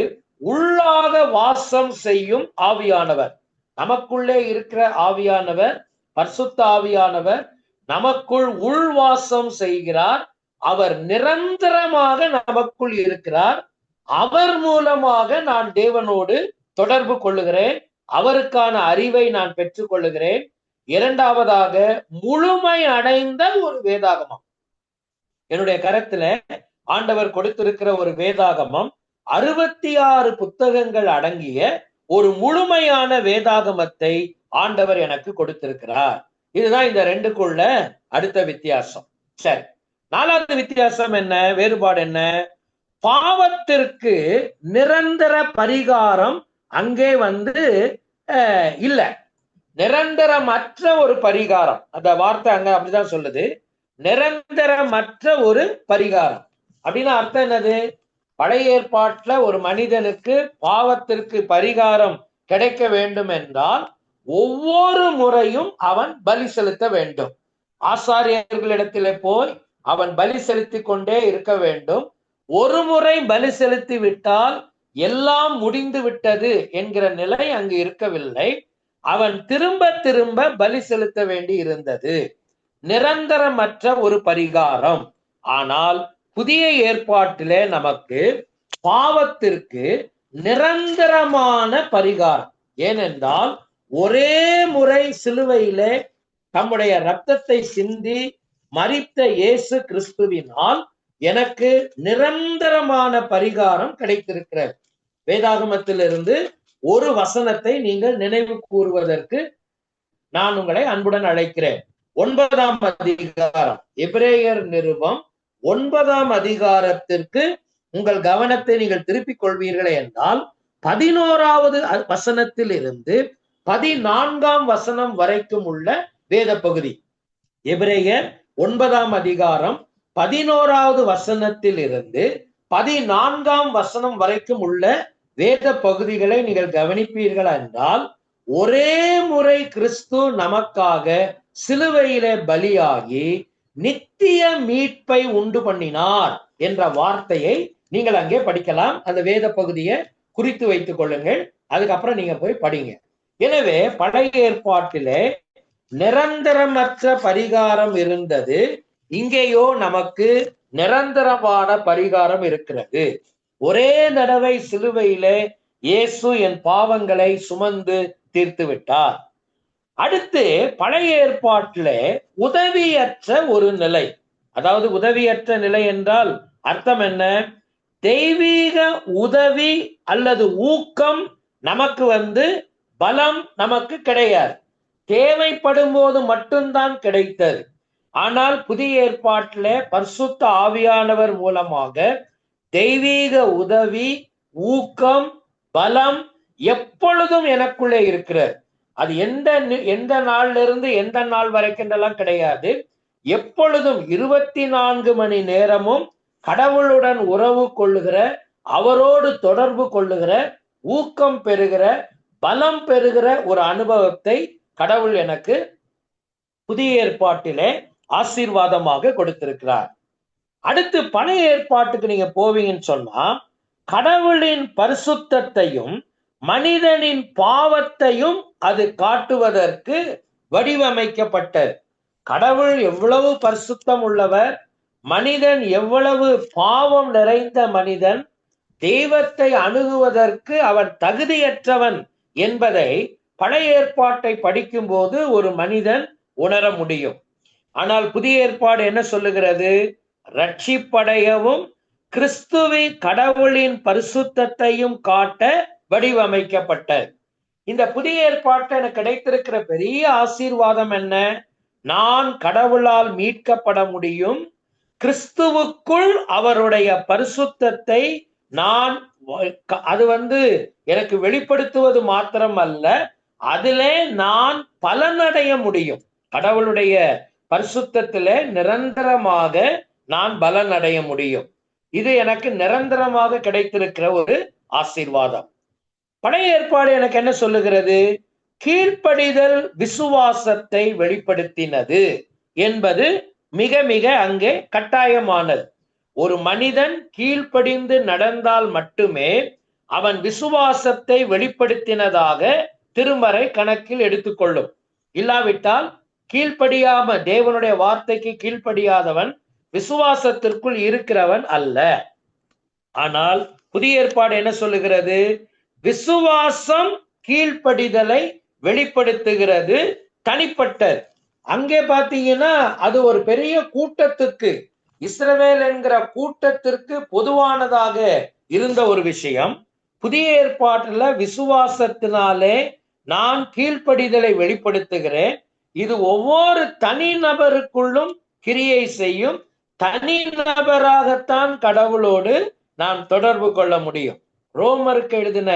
உள்ளாக வாசம் செய்யும் ஆவியானவர். நமக்குள்ளே இருக்கிற ஆவியானவர், பரிசுத்த ஆவியானவர் நமக்குள் உள்வாசம் செய்கிறார். அவர் நிரந்தரமாக நமக்குள் இருக்கிறார். அவர் மூலமாக நான் தேவனோடு தொடர்பு கொள்ளுகிறேன், அவருக்கான அறிவை நான் பெற்றுக் கொள்ளுகிறேன். இரண்டாவதாக, முழுமை அடைந்த ஒரு வேதாகமம். என்னுடைய கரத்துல ஆண்டவர் கொடுத்திருக்கிற ஒரு வேதாகமம் 66 புத்தகங்கள் அடங்கிய ஒரு முழுமையான வேதாகமத்தை ஆண்டவர் எனக்கு கொடுத்திருக்கிறார். இதுதான் இந்த ரெண்டுக்குள்ள அடுத்த வித்தியாசம். சரி, நாலாவது வித்தியாசம் என்ன, வேறுபாடு என்ன? பாவத்திற்கு நிரந்தர பரிகாரம் அங்கே இல்ல. நிரந்தரமற்ற ஒரு பரிகாரம், அந்த வார்த்தை அங்க அப்படிதான் சொல்லுது. நிரந்தரமற்ற ஒரு பரிகாரம் அப்படின்னா அர்த்தம் என்னது? பழைய ஏற்பாட்டுல ஒரு மனிதனுக்கு பாவத்திற்கு பரிகாரம் கிடைக்க வேண்டும் என்றால் ஒவ்வொரு முறையும் அவன் பலி செலுத்த வேண்டும். ஆசாரியர்களிடத்திலே போய் அவன் பலி செலுத்தி கொண்டே இருக்க வேண்டும். ஒரு முறை பலி செலுத்தி விட்டால் எல்லாம் முடிந்து விட்டது என்கிற நிலை அங்கு இருக்கவில்லை. அவன் திரும்ப திரும்ப பலி செலுத்த வேண்டி இருந்தது. நிரந்தரமற்ற ஒரு பரிகாரம். ஆனால் புதிய ஏற்பாட்டிலே நமக்கு பாவத்திற்கு நிரந்தரமான பரிகாரம். ஏனென்றால் ஒரே முறை சிலுவையிலே தம்முடைய இரத்தத்தை சிந்தி மரித்த இயேசு கிறிஸ்துவினால் எனக்கு நிரந்தரமான பரிகாரம் கிடைத்திருக்கிறது. வேதாகமத்திலிருந்து ஒரு வசனத்தை நீங்கள் நினைவு கூறுவதற்கு நான் உங்களை அன்புடன் அழைக்கிறேன். 9ஆம் அதிகாரம், எபிரேயர் நிருபம் 9ஆம் அதிகாரத்திற்கு உங்கள் கவனத்தை நீங்கள் திருப்பிக் கொள்வீர்களே என்றால் 11வது வசனத்தில் இருந்து 14ஆம் வசனம் வரைக்கும் உள்ள வேத பகுதி. எபிரேயர் 9ஆம் அதிகாரம் 11வது வசனத்தில் இருந்து 14ஆம் வசனம் வரைக்கும் உள்ள வேத பகுதிகளை நீங்கள் கவனிப்பீர்கள் என்றால், ஒரே முறை கிறிஸ்து நமக்காக சிலுவையிலே பலியாகி நித்திய மீட்பை உண்டு பண்ணினார் என்ற வார்த்தையை நீங்கள் அங்கே படிக்கலாம். அந்த வேத பகுதியை குறித்து வைத்துக் கொள்ளுங்கள், அதுக்கப்புறம் நீங்க போய் படிங்க. எனவே பழைய ஏற்பாட்டிலே நிரந்தரமற்ற பரிகாரம் இருந்தது, இங்கேயோ நமக்கு நிரந்தரமான பரிகாரம் இருக்கிறது. ஒரே தடவை சிலுவையிலே இயேசு என் பாவங்களை சுமந்து தீர்த்து விட்டார். அடுத்து பழைய ஏற்பாட்டிலே உதவியற்ற ஒரு நிலை. அதாவது உதவியற்ற நிலை என்றால் அர்த்தம் என்ன? தெய்வீக உதவி அல்லது ஊக்கம் நமக்கு பலம் நமக்கு கிடையாது. தேவைப்படும் போது மட்டும்தான் கிடைத்தது. ஆனால் புதிய ஏற்பாட்டிலே பரிசுத்த ஆவியானவர் மூலமாக தெய்வீக உதவி, ஊக்கம், பலம் எப்பொழுதும் எனக்குள்ளே இருக்கிறது. அது எந்த நாள்ல இருந்து எந்த நாள் வரைக்கும் கிடையாது. எப்பொழுதும் 24 மணி நேரமும் கடவுளுடன் உறவு கொள்ளுகிற, அவரோடு தொடர்பு கொள்ளுகிற, ஊக்கம் பெறுகிற, பலம் பெறுகிற ஒரு அனுபவத்தை கடவுள் எனக்கு புதிய ஏற்பாட்டிலே ஆசீர்வாதமாக கொடுத்திருக்கிறார். அடுத்து பழைய ஏற்பாட்டுக்கு நீங்க போவீங்கன்னு சொன்னா, கடவுளின் பரிசுத்தத்தையும் மனிதனின் பாவத்தையும் அது காட்டுவதற்கு வடிவமைக்கப்பட்டது. கடவுள் எவ்வளவு பரிசுத்தம் உள்ளவர், மனிதன் எவ்வளவு பாவம் நிறைந்த மனிதன், தெய்வத்தை அணுகுவதற்கு அவன் தகுதியற்றவன் என்பதை பழைய ஏற்பாட்டை படிக்கும் போது ஒரு மனிதன் உணர முடியும். ஆனால் புதிய ஏற்பாடு என்ன சொல்லுகிறது? ரட்சிப்படையவும் கிறிஸ்துவை கடவுளின் பரிசுத்தத்தையும் காட்ட வடிவமைக்கப்பட்ட இந்த புதிய ஏற்பாட்டை எனக்கு கிடைத்திருக்கிற பெரிய ஆசீர்வாதம் என்ன? நான் கடவுளால் மீட்கப்பட முடியும். கிறிஸ்துவுக்குள் அவருடைய பரிசுத்தத்தை நான் அது எனக்கு வெளிப்படுத்துவது மாத்திரம் அல்ல, அதிலே நான் பலனடைய முடியும். கடவுளுடைய பரிசுத்தத்திலே நிரந்தரமாக நான் பலன் அடைய முடியும். இது எனக்கு நிரந்தரமாக கிடைத்திருக்கிற ஒரு ஆசீர்வாதம். பழைய ஏற்பாடு எனக்கு என்ன சொல்லுகிறது? கீழ்ப்படிதல் விசுவாசத்தை வெளிப்படுத்தினது என்பது மிக மிக அங்கே கட்டாயமானது. ஒரு மனிதன் கீழ்ப்படிந்து நடந்தால் மட்டுமே அவன் விசுவாசத்தை வெளிப்படுத்தினதாக திருமறை கணக்கில் எடுத்துக்கொள்ளும். இல்லாவிட்டால் கீழ்ப்படியாம, தேவனுடைய வார்த்தைக்கு கீழ்ப்படியாதவன் விசுவாசத்திற்குள் இருக்கிறவன் அல்ல. ஆனால் புதிய ஏற்பாடு என்ன சொல்லுகிறது? விசுவாசம் கீழ்ப்படிதலை வெளிப்படுத்துகிறது, தனிப்பட்டது. அங்கே பாத்தீங்கன்னா அது ஒரு பெரிய கூட்டத்துக்கு, இஸ்ரவேல் என்கிற கூட்டத்திற்கு பொதுவானதாக இருந்த ஒரு விஷயம். புதிய ஏற்பாட்டுல விசுவாசத்தினாலே நான் கீழ்ப்படிதலை வெளிப்படுத்துகிறேன். இது ஒவ்வொரு தனிநபருக்குள்ளும் கிரியை செய்யும். தனிநபராகத்தான் கடவுளோடு நாம் தொடர்பு கொள்ள முடியும். ரோமருக்கு எழுதின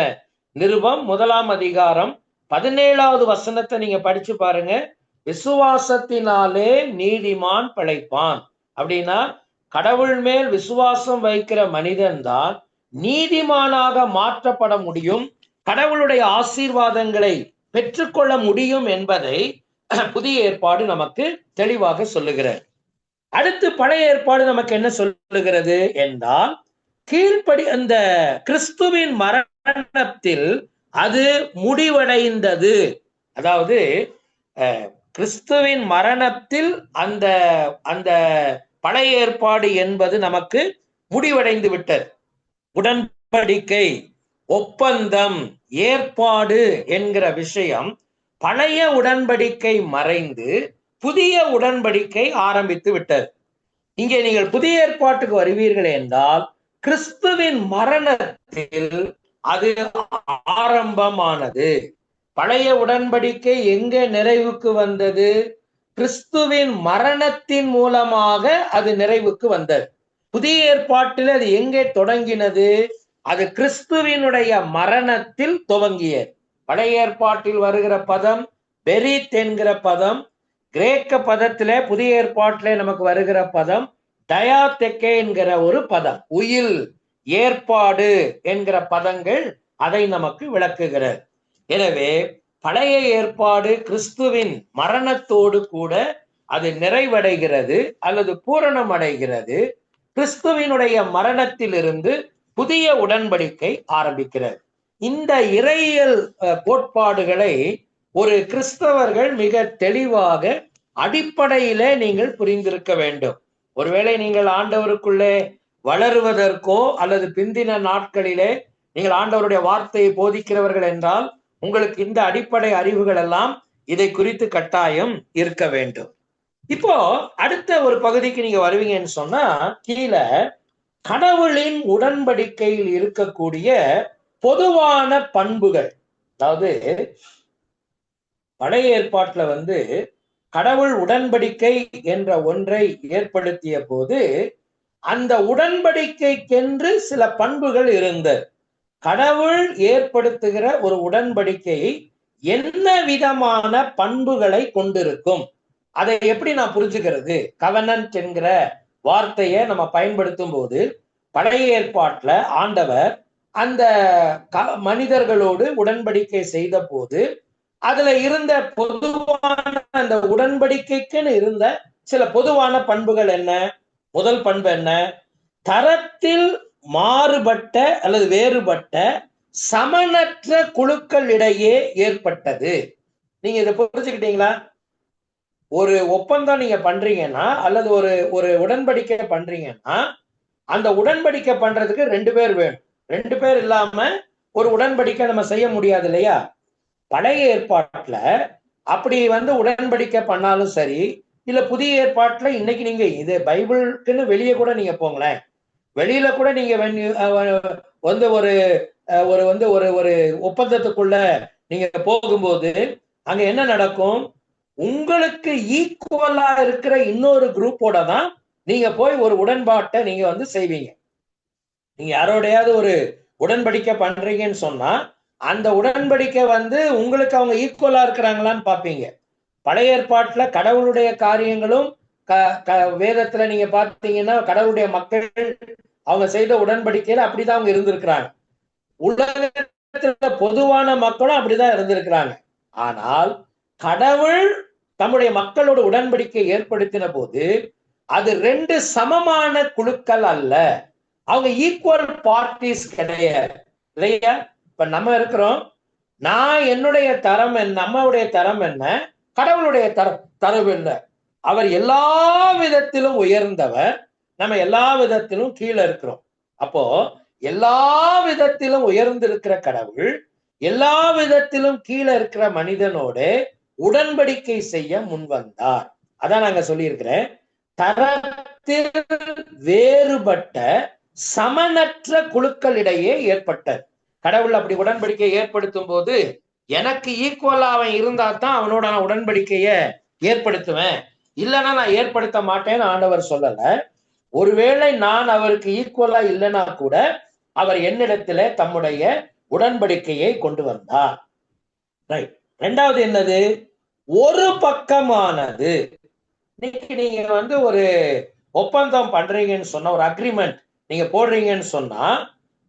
நிருபம் 1ஆம் அதிகாரம் 17வது வசனத்தை நீங்க படிச்சு பாருங்க. விசுவாசத்தினாலே நீதிமான் பிழைப்பான். அப்படின்னா கடவுள் மேல் விசுவாசம் வைக்கிற மனிதன் தான் நீதிமானாக மாற்றப்பட முடியும், கடவுளுடைய ஆசீர்வாதங்களை பெற்றுக்கொள்ள முடியும் என்பதை புதிய ஏற்பாடு நமக்கு தெளிவாக சொல்லுகிறது. அடுத்து பழைய ஏற்பாடு நமக்கு என்ன சொல்லுகிறது என்றால், கீழ்ப்படி அந்த கிறிஸ்துவின் மரணத்தில் அது முடிவடைந்தது. அதாவது கிறிஸ்துவின் மரணத்தில் அந்த அந்த பழைய ஏற்பாடு என்பது நமக்கு முடிவடைந்து விட்டது. உடன்படிக்கை, ஒப்பந்தம், ஏற்பாடு என்கிற விஷயம் பழைய உடன்படிக்கை மறைந்து புதிய உடன்படிக்கை ஆரம்பித்து விட்டது. இங்கே நீங்கள் புதிய ஏற்பாட்டுக்கு வருவீர்கள் என்றால் கிறிஸ்துவின் மரணத்தில் அது ஆரம்பமானது. பழைய உடன்படிக்கை எங்கே நிறைவுக்கு வந்தது? கிறிஸ்துவின் மரணத்தின் மூலமாக அது நிறைவுக்கு வந்தது. புதிய ஏற்பாட்டில் அது எங்கே தொடங்கினது? அது கிறிஸ்துவினுடைய மரணத்தில் துவங்கியது. பழைய ஏற்பாட்டில் வருகிற பதம் பெரித் என்கிற பதம், கிரேக்க பதத்திலே புதிய ஏற்பாட்டிலே நமக்கு வருகிற பதம் டயாதெக்கே என்கிற ஒரு பதம். உயில், ஏற்பாடு என்கிற பதங்கள் அதை நமக்கு விளக்குகிறது. எனவே பழைய ஏற்பாடு கிறிஸ்துவின் மரணத்தோடு கூட அது நிறைவடைகிறது அல்லது பூரணம் அடைகிறது. கிறிஸ்துவினுடைய மரணத்திலிருந்து புதிய உடன்படிக்கை ஆரம்பிக்கிறது. இந்த இறையியல் கோட்பாடுகளை ஒரு கிறிஸ்தவர்கள் மிக தெளிவாக அடிப்படையிலே நீங்கள் புரிந்திருக்க வேண்டும். ஒருவேளை நீங்கள் ஆண்டவருக்குள்ளே வளருவதற்கோ அல்லது பிந்தின நாட்களிலே நீங்கள் ஆண்டவருடைய வார்த்தையை போதிக்கிறவர்கள் என்றால் உங்களுக்கு இந்த அடிப்படை அறிவுகள் எல்லாம் இதை குறித்து கட்டாயம் இருக்க வேண்டும். இப்போ அடுத்த ஒரு பகுதிக்கு நீங்க வருவீங்கன்னு சொன்னா, கீழே கடவுளின் உடன்படிக்கையில் இருக்கக்கூடிய பொதுவான பண்புகள். அதாவது பழைய ஏற்பாட்டுல கடவுள் உடன்படிக்கை என்ற ஒன்றை ஏற்படுத்திய போது அந்த உடன்படிக்கைக்கென்று சில பண்புகள் இருந்தது. கடவுள் ஏற்படுத்துகிற ஒரு உடன்படிக்கையை என்ன விதமான பண்புகளை கொண்டிருக்கும், அதை எப்படி நான் புரிஞ்சுக்கிறது? கவனன்ட் என்கிற வார்த்தையை நம்ம பயன்படுத்தும் போது பழைய ஏற்பாட்டுல ஆண்டவர் அந்த மனிதர்களோடு உடன்படிக்கை செய்த போது அதுல இருந்த பொதுவான அந்த உடன்படிக்கைக்குன்னு இருந்த சில பொதுவான பண்புகள் என்ன? முதல் பண்பு என்ன? தரத்தில் மாறுபட்ட அல்லது வேறுபட்ட சமனற்ற குழுக்கள் இடையே ஏற்பட்டது. நீங்க இதை புரிஞ்சுக்கிட்டீங்களா? ஒரு ஒப்பந்தம் நீங்க பண்றீங்கன்னா அல்லது ஒரு உடன்படிக்கை பண்றீங்கன்னா அந்த உடன்படிக்கை பண்றதுக்கு 2 பேர் வேணும். 2 பேர் இல்லாம ஒரு உடன்படிக்கை நம்ம செய்ய முடியாது இல்லையா? பழைய ஏற்பாட்டுல அப்படி உடன்படிக்கை பண்ணாலும் சரி, இல்ல புதிய ஏற்பாட்டுல இன்னைக்கு நீங்க இது பைபிளுக்குன்னு வெளியே கூட நீங்க போங்களேன், வெளியில கூட நீங்க ஒரு ஒப்பந்தத்துக்குள்ள நீங்க போகும்போது அங்க என்ன நடக்கும்? உங்களுக்கு ஈக்குவலா இருக்கிற இன்னொரு குரூப்போட தான் நீங்க போய் ஒரு உடன்பாட்டை நீங்க செய்வீங்க. நீங்க யாரோடையாவது ஒரு உடன்படிக்கை பண்றீங்கன்னு சொன்னா அந்த உடன்படிக்கை உங்களுக்கு அவங்க ஈக்குவலா இருக்கிறாங்களான்னு பாப்பீங்க. பழைய ஏற்பாட்டுல கடவுளுடைய காரியங்களும் வேதத்துல நீங்க பாத்தீங்கன்னா கடவுளுடைய மக்கள் அவங்க செய்த உடன்படிக்கையில அப்படிதான் அவங்க இருந்திருக்கிறாங்க. உலகத்துல பொதுவான மக்களும் அப்படிதான் இருந்திருக்கிறாங்க. ஆனால் கடவுள் தம்முடைய மக்களோட உடன்படிக்கை ஏற்படுத்தின போது அது 2 சமமான குழுக்கள் அல்ல, அவங்க ஈக்குவல் பார்ட்டிஸ் கிடையாது இல்லையா? இப்ப நம்ம இருக்கிறோம், நான் என்னுடைய தரம் என்ன, நம்மளுடைய தரம் என்ன, கடவுளுடைய தரம் என்ன. அவர் எல்லா விதத்திலும் உயர்ந்தவர், நம்ம எல்லா விதத்திலும் கீழே இருக்கிறோம். அப்போ எல்லா விதத்திலும் உயர்ந்திருக்கிற கடவுள் எல்லா விதத்திலும் கீழே இருக்கிற மனிதனோட உடன்படிக்கை செய்ய முன்வந்தார். அதான் நாங்க சொல்லியிருக்கிறேன், தரத்தில் வேறுபட்ட சமனற்ற குழுக்களிடையே ஏற்பட்டது. கடவுள் அப்படி உடன்படிக்கை ஏற்படுத்தும் போது எனக்கு ஈக்குவலா அவன் இருந்தா தான் அவனோட நான் உடன்படிக்கைய ஏற்படுத்துவேன், இல்லைன்னா நான் ஏற்படுத்த மாட்டேன்னு ஆண்டவர் சொல்லல. ஒருவேளை நான் அவருக்கு ஈக்குவலா இல்லைன்னா கூட அவர் என்னிடத்துல தம்முடைய உடன்படிக்கையை கொண்டு வந்தார். ரைட். ரெண்டாவது என்னது? ஒரு பக்கமானது. இன்னைக்கு நீங்க ஒரு ஒப்பந்தம் பண்றீங்கன்னு சொன்னா, ஒரு அக்ரிமெண்ட் நீங்க போடுறீங்கன்னு சொன்னா,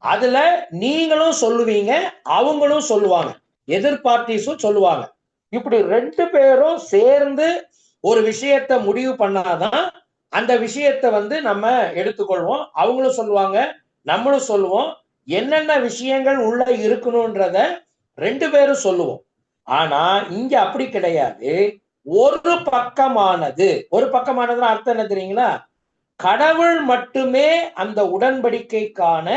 அதுல நீங்களும் சொல்லுவீங்க, அவங்களும் சொல்லுவாங்க, எதிர் பார்ட்டிஸும் சொல்லுவாங்க. இப்படி ரெண்டு பேரும் சேர்ந்து ஒரு விஷயத்த முடிவு பண்ணாதான் அந்த விஷயத்த நம்ம எடுத்துக்கொள்வோம். அவங்களும் சொல்லுவாங்க, நம்மளும் சொல்லுவோம். என்னென்ன விஷயங்கள் உள்ள இருக்கணும்ன்றத ரெண்டு பேரும் சொல்லுவோம். ஆனா இங்க அப்படி கிடையாது. ஒரு பக்கமானது. ஒரு பக்கமானதுன்னு அர்த்தம் என்ன தெரியுங்களா? கடவுள் மட்டுமே அந்த உடன்படிக்கைக்கான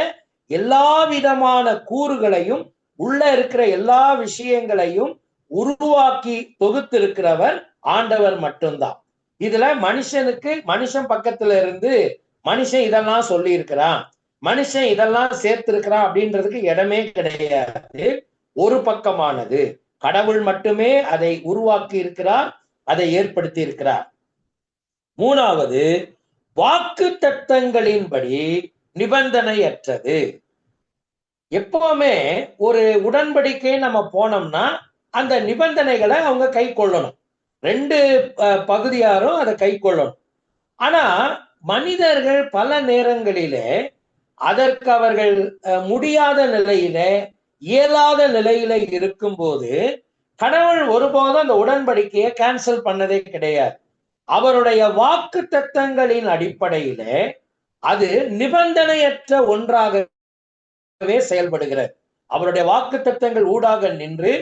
எல்லா விதமான கூறுகளையும் உள்ள இருக்கிற எல்லா விஷயங்களையும் உருவாக்கி தொகுத்திருக்கிறவர் ஆண்டவர் மட்டும்தான். இதுல மனுஷன் பக்கத்துல இருந்து மனுஷன் இதெல்லாம் சொல்லி இருக்கிறான், மனுஷன் இதெல்லாம் சேர்த்திருக்கிறான் அப்படின்றதுக்கு இடமே கிடையாது. ஒரு பக்கமானது. கடவுள் மட்டுமே அதை உருவாக்கி இருக்கிறார், அதை ஏற்படுத்தி இருக்கிறார். மூணாவது, வாக்கு தத்தங்களின்படி நிபந்தனையற்றது. எப்பவுமே ஒரு உடன்படிக்கை நம்ம போனோம்னா அந்த நிபந்தனைகளை அவங்க கை கொள்ளணும். ரெண்டு பகுதியாரும் அதை கை கொள்ளணும். ஆனா மனிதர்கள் பல நேரங்களிலே அதற்கு அவர்கள் முடியாத நிலையில, இயலாத நிலையில இருக்கும்போது கடவுள் ஒருபோதும் அந்த உடன்படிக்கையை கேன்சல் பண்ணதே கிடையாது. அவருடைய வாக்கு தத்தங்களின் அடிப்படையில அது நிபந்தனையற்ற ஒன்றாகவே செயல்படுகிறது. அவருடைய வாக்கு தத்தங்கள் ஊடாக நின்று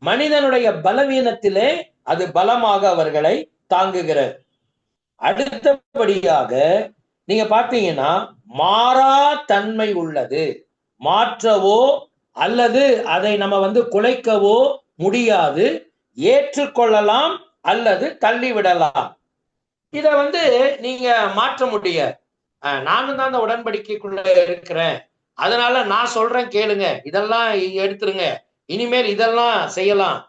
மனிதனுடைய பலவீனத்திலே அது பலமாக அவர்களை தாங்குகிறது. அடுத்தபடியாக நீங்க பார்த்தீங்கன்னா, மாறா தன்மை உள்ளது. மாற்றவோ அல்லது அதை நம்ம குலைக்கவோ முடியாது. ஏற்றுக்கொள்ளலாம் அல்லது தள்ளிவிடலாம். இத நீங்க மாற்ற முடியாது. நானும் தான் அந்த உடன்படிக்கைக்குள்ள இருக்கிறேன், அதனால நான் சொல்றேன் கேளுங்க, இதெல்லாம் எடுத்துருங்க, இனிமேல் இதெல்லாம் செய்யலாம்,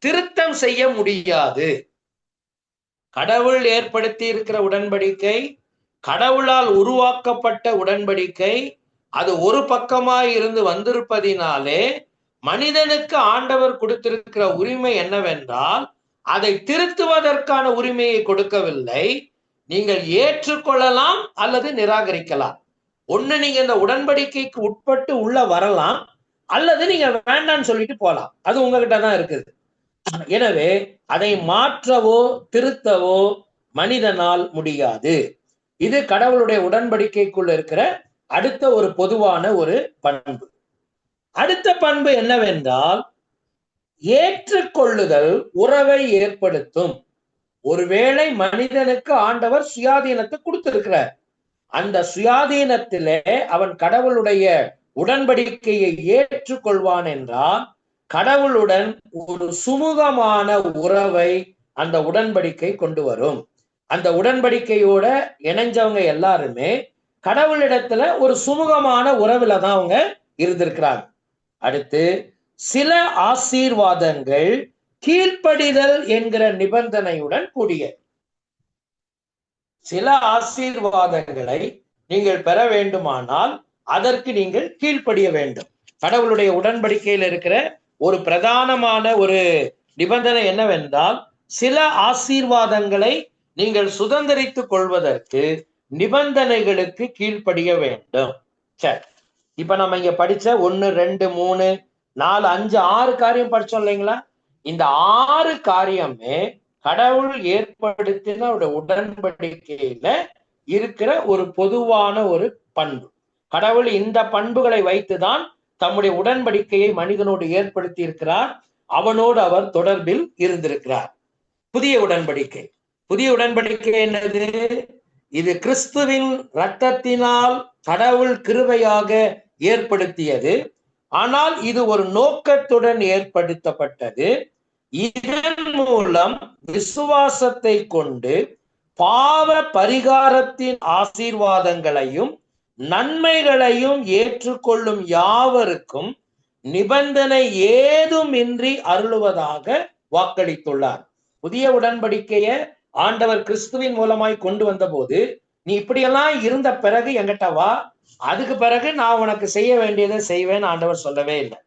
திருத்தம் செய்ய முடியாது. கடவுள் ஏற்படுத்தி இருக்கிற உடன்படிக்கை, கடவுளால் உருவாக்கப்பட்ட உடன்படிக்கை, அது ஒரு பக்கமாய் இருந்து வந்திருப்பதினாலே மனிதனுக்கு ஆண்டவர் கொடுத்திருக்கிற உரிமை என்னவென்றால் அதை திருத்துவதற்கான உரிமையை கொடுக்கவில்லை. நீங்கள் ஏற்றுக்கொள்ளலாம் அல்லது நிராகரிக்கலாம். ஒண்ணு நீங்க இந்த உடன்படிக்கைக்கு உட்பட்டு உள்ள வரலாம், அல்லது நீங்க வேண்டாம்னு சொல்லிட்டு போலாம். அது உங்ககிட்ட தான் இருக்குது. எனவே அதை மாற்றவோ திருத்தவோ மனிதனால் முடியாது. இது கடவுளுடைய உடன்படிக்கைக்குள்ள இருக்கிற அடுத்த ஒரு பொதுவான ஒரு பண்பு. அடுத்த பண்பு என்னவென்றால், ஏற்றுக்கொள்ளுதல் உறவை ஏற்படுத்தும். ஒருவேளை மனிதனுக்கு ஆண்டவர் சுயாதீனத்தை கொடுத்திருக்கிறார். அந்த சுயாதீனத்திலே அவன் கடவுளுடைய உடன்படிக்கையை ஏற்றுக்கொள்வான் என்றால் கடவுளுடன் ஒரு சுமூகமான உறவை அந்த உடன்படிக்கை கொண்டு வரும். அந்த உடன்படிக்கையோட இணைஞ்சவங்க எல்லாருமே கடவுளிடத்துல ஒரு சுமூகமான உறவுல தான் அவங்க இருந்திருக்கிறாங்க. அடுத்து, சில ஆசீர்வாதங்கள் கீழ்ப்படிதல் என்கிற நிபந்தனையுடன் கூடிய. சில ஆசீர்வாதங்களை நீங்கள் பெற வேண்டுமானால் அதற்கு நீங்கள் கீழ்ப்படிய வேண்டும். கடவுளுடைய உடன்படிக்கையில் இருக்கிற ஒரு பிரதானமான ஒரு நிபந்தனை என்னவென்றால், சில ஆசீர்வாதங்களை நீங்கள் சுதந்திரித்துக் கொள்வதற்கு நிபந்தனைகளுக்கு கீழ்ப்படிய வேண்டும். சரி, இப்ப நம்ம இங்க படிச்ச 1, 2, 3, 4, 5, 6 காரியம் படிச்சோம் இல்லைங்களா? இந்த 6 காரியமே கடவுள் ஏற்படுத்தின உடன்படிக்கையில இருக்கிற ஒரு பொதுவான ஒரு பண்பு. கடவுள் இந்த பண்புகளை வைத்துதான் தம்முடைய உடன்படிக்கையை மனிதனோடு ஏற்படுத்தி இருக்கிறார். அவனோடு அவர் தொடர்பில் இருந்திருக்கிறார். புதிய உடன்படிக்கை. புதிய உடன்படிக்கை என்னது? இது கிறிஸ்துவின் இரத்தத்தினால் கடவுள் கிருபையாக ஏற்படுத்தியது. ஆனால் இது ஒரு நோக்கத்துடன் ஏற்படுத்தப்பட்டது. இதன் மூலம் விசுவாசத்தை கொண்டு பாவ பரிகாரத்தின் ஆசீர்வாதங்களையும் நன்மைகளையும் ஏற்றுக்கொள்ளும் யாவருக்கும் நிபந்தனை ஏதுமின்றி அருளுவதாக வாக்களித்துள்ளார். புதிய உடன்படிக்கைய ஆண்டவர் கிறிஸ்துவின் மூலமாய் கொண்டு வந்த போது, நீ இப்படியெல்லாம் இருந்த பிறகு என்கிட்ட வா, அதுக்கு பிறகு நான் உனக்கு செய்ய வேண்டியதை செய்வேன்னு ஆண்டவர் சொல்லவே இல்லை.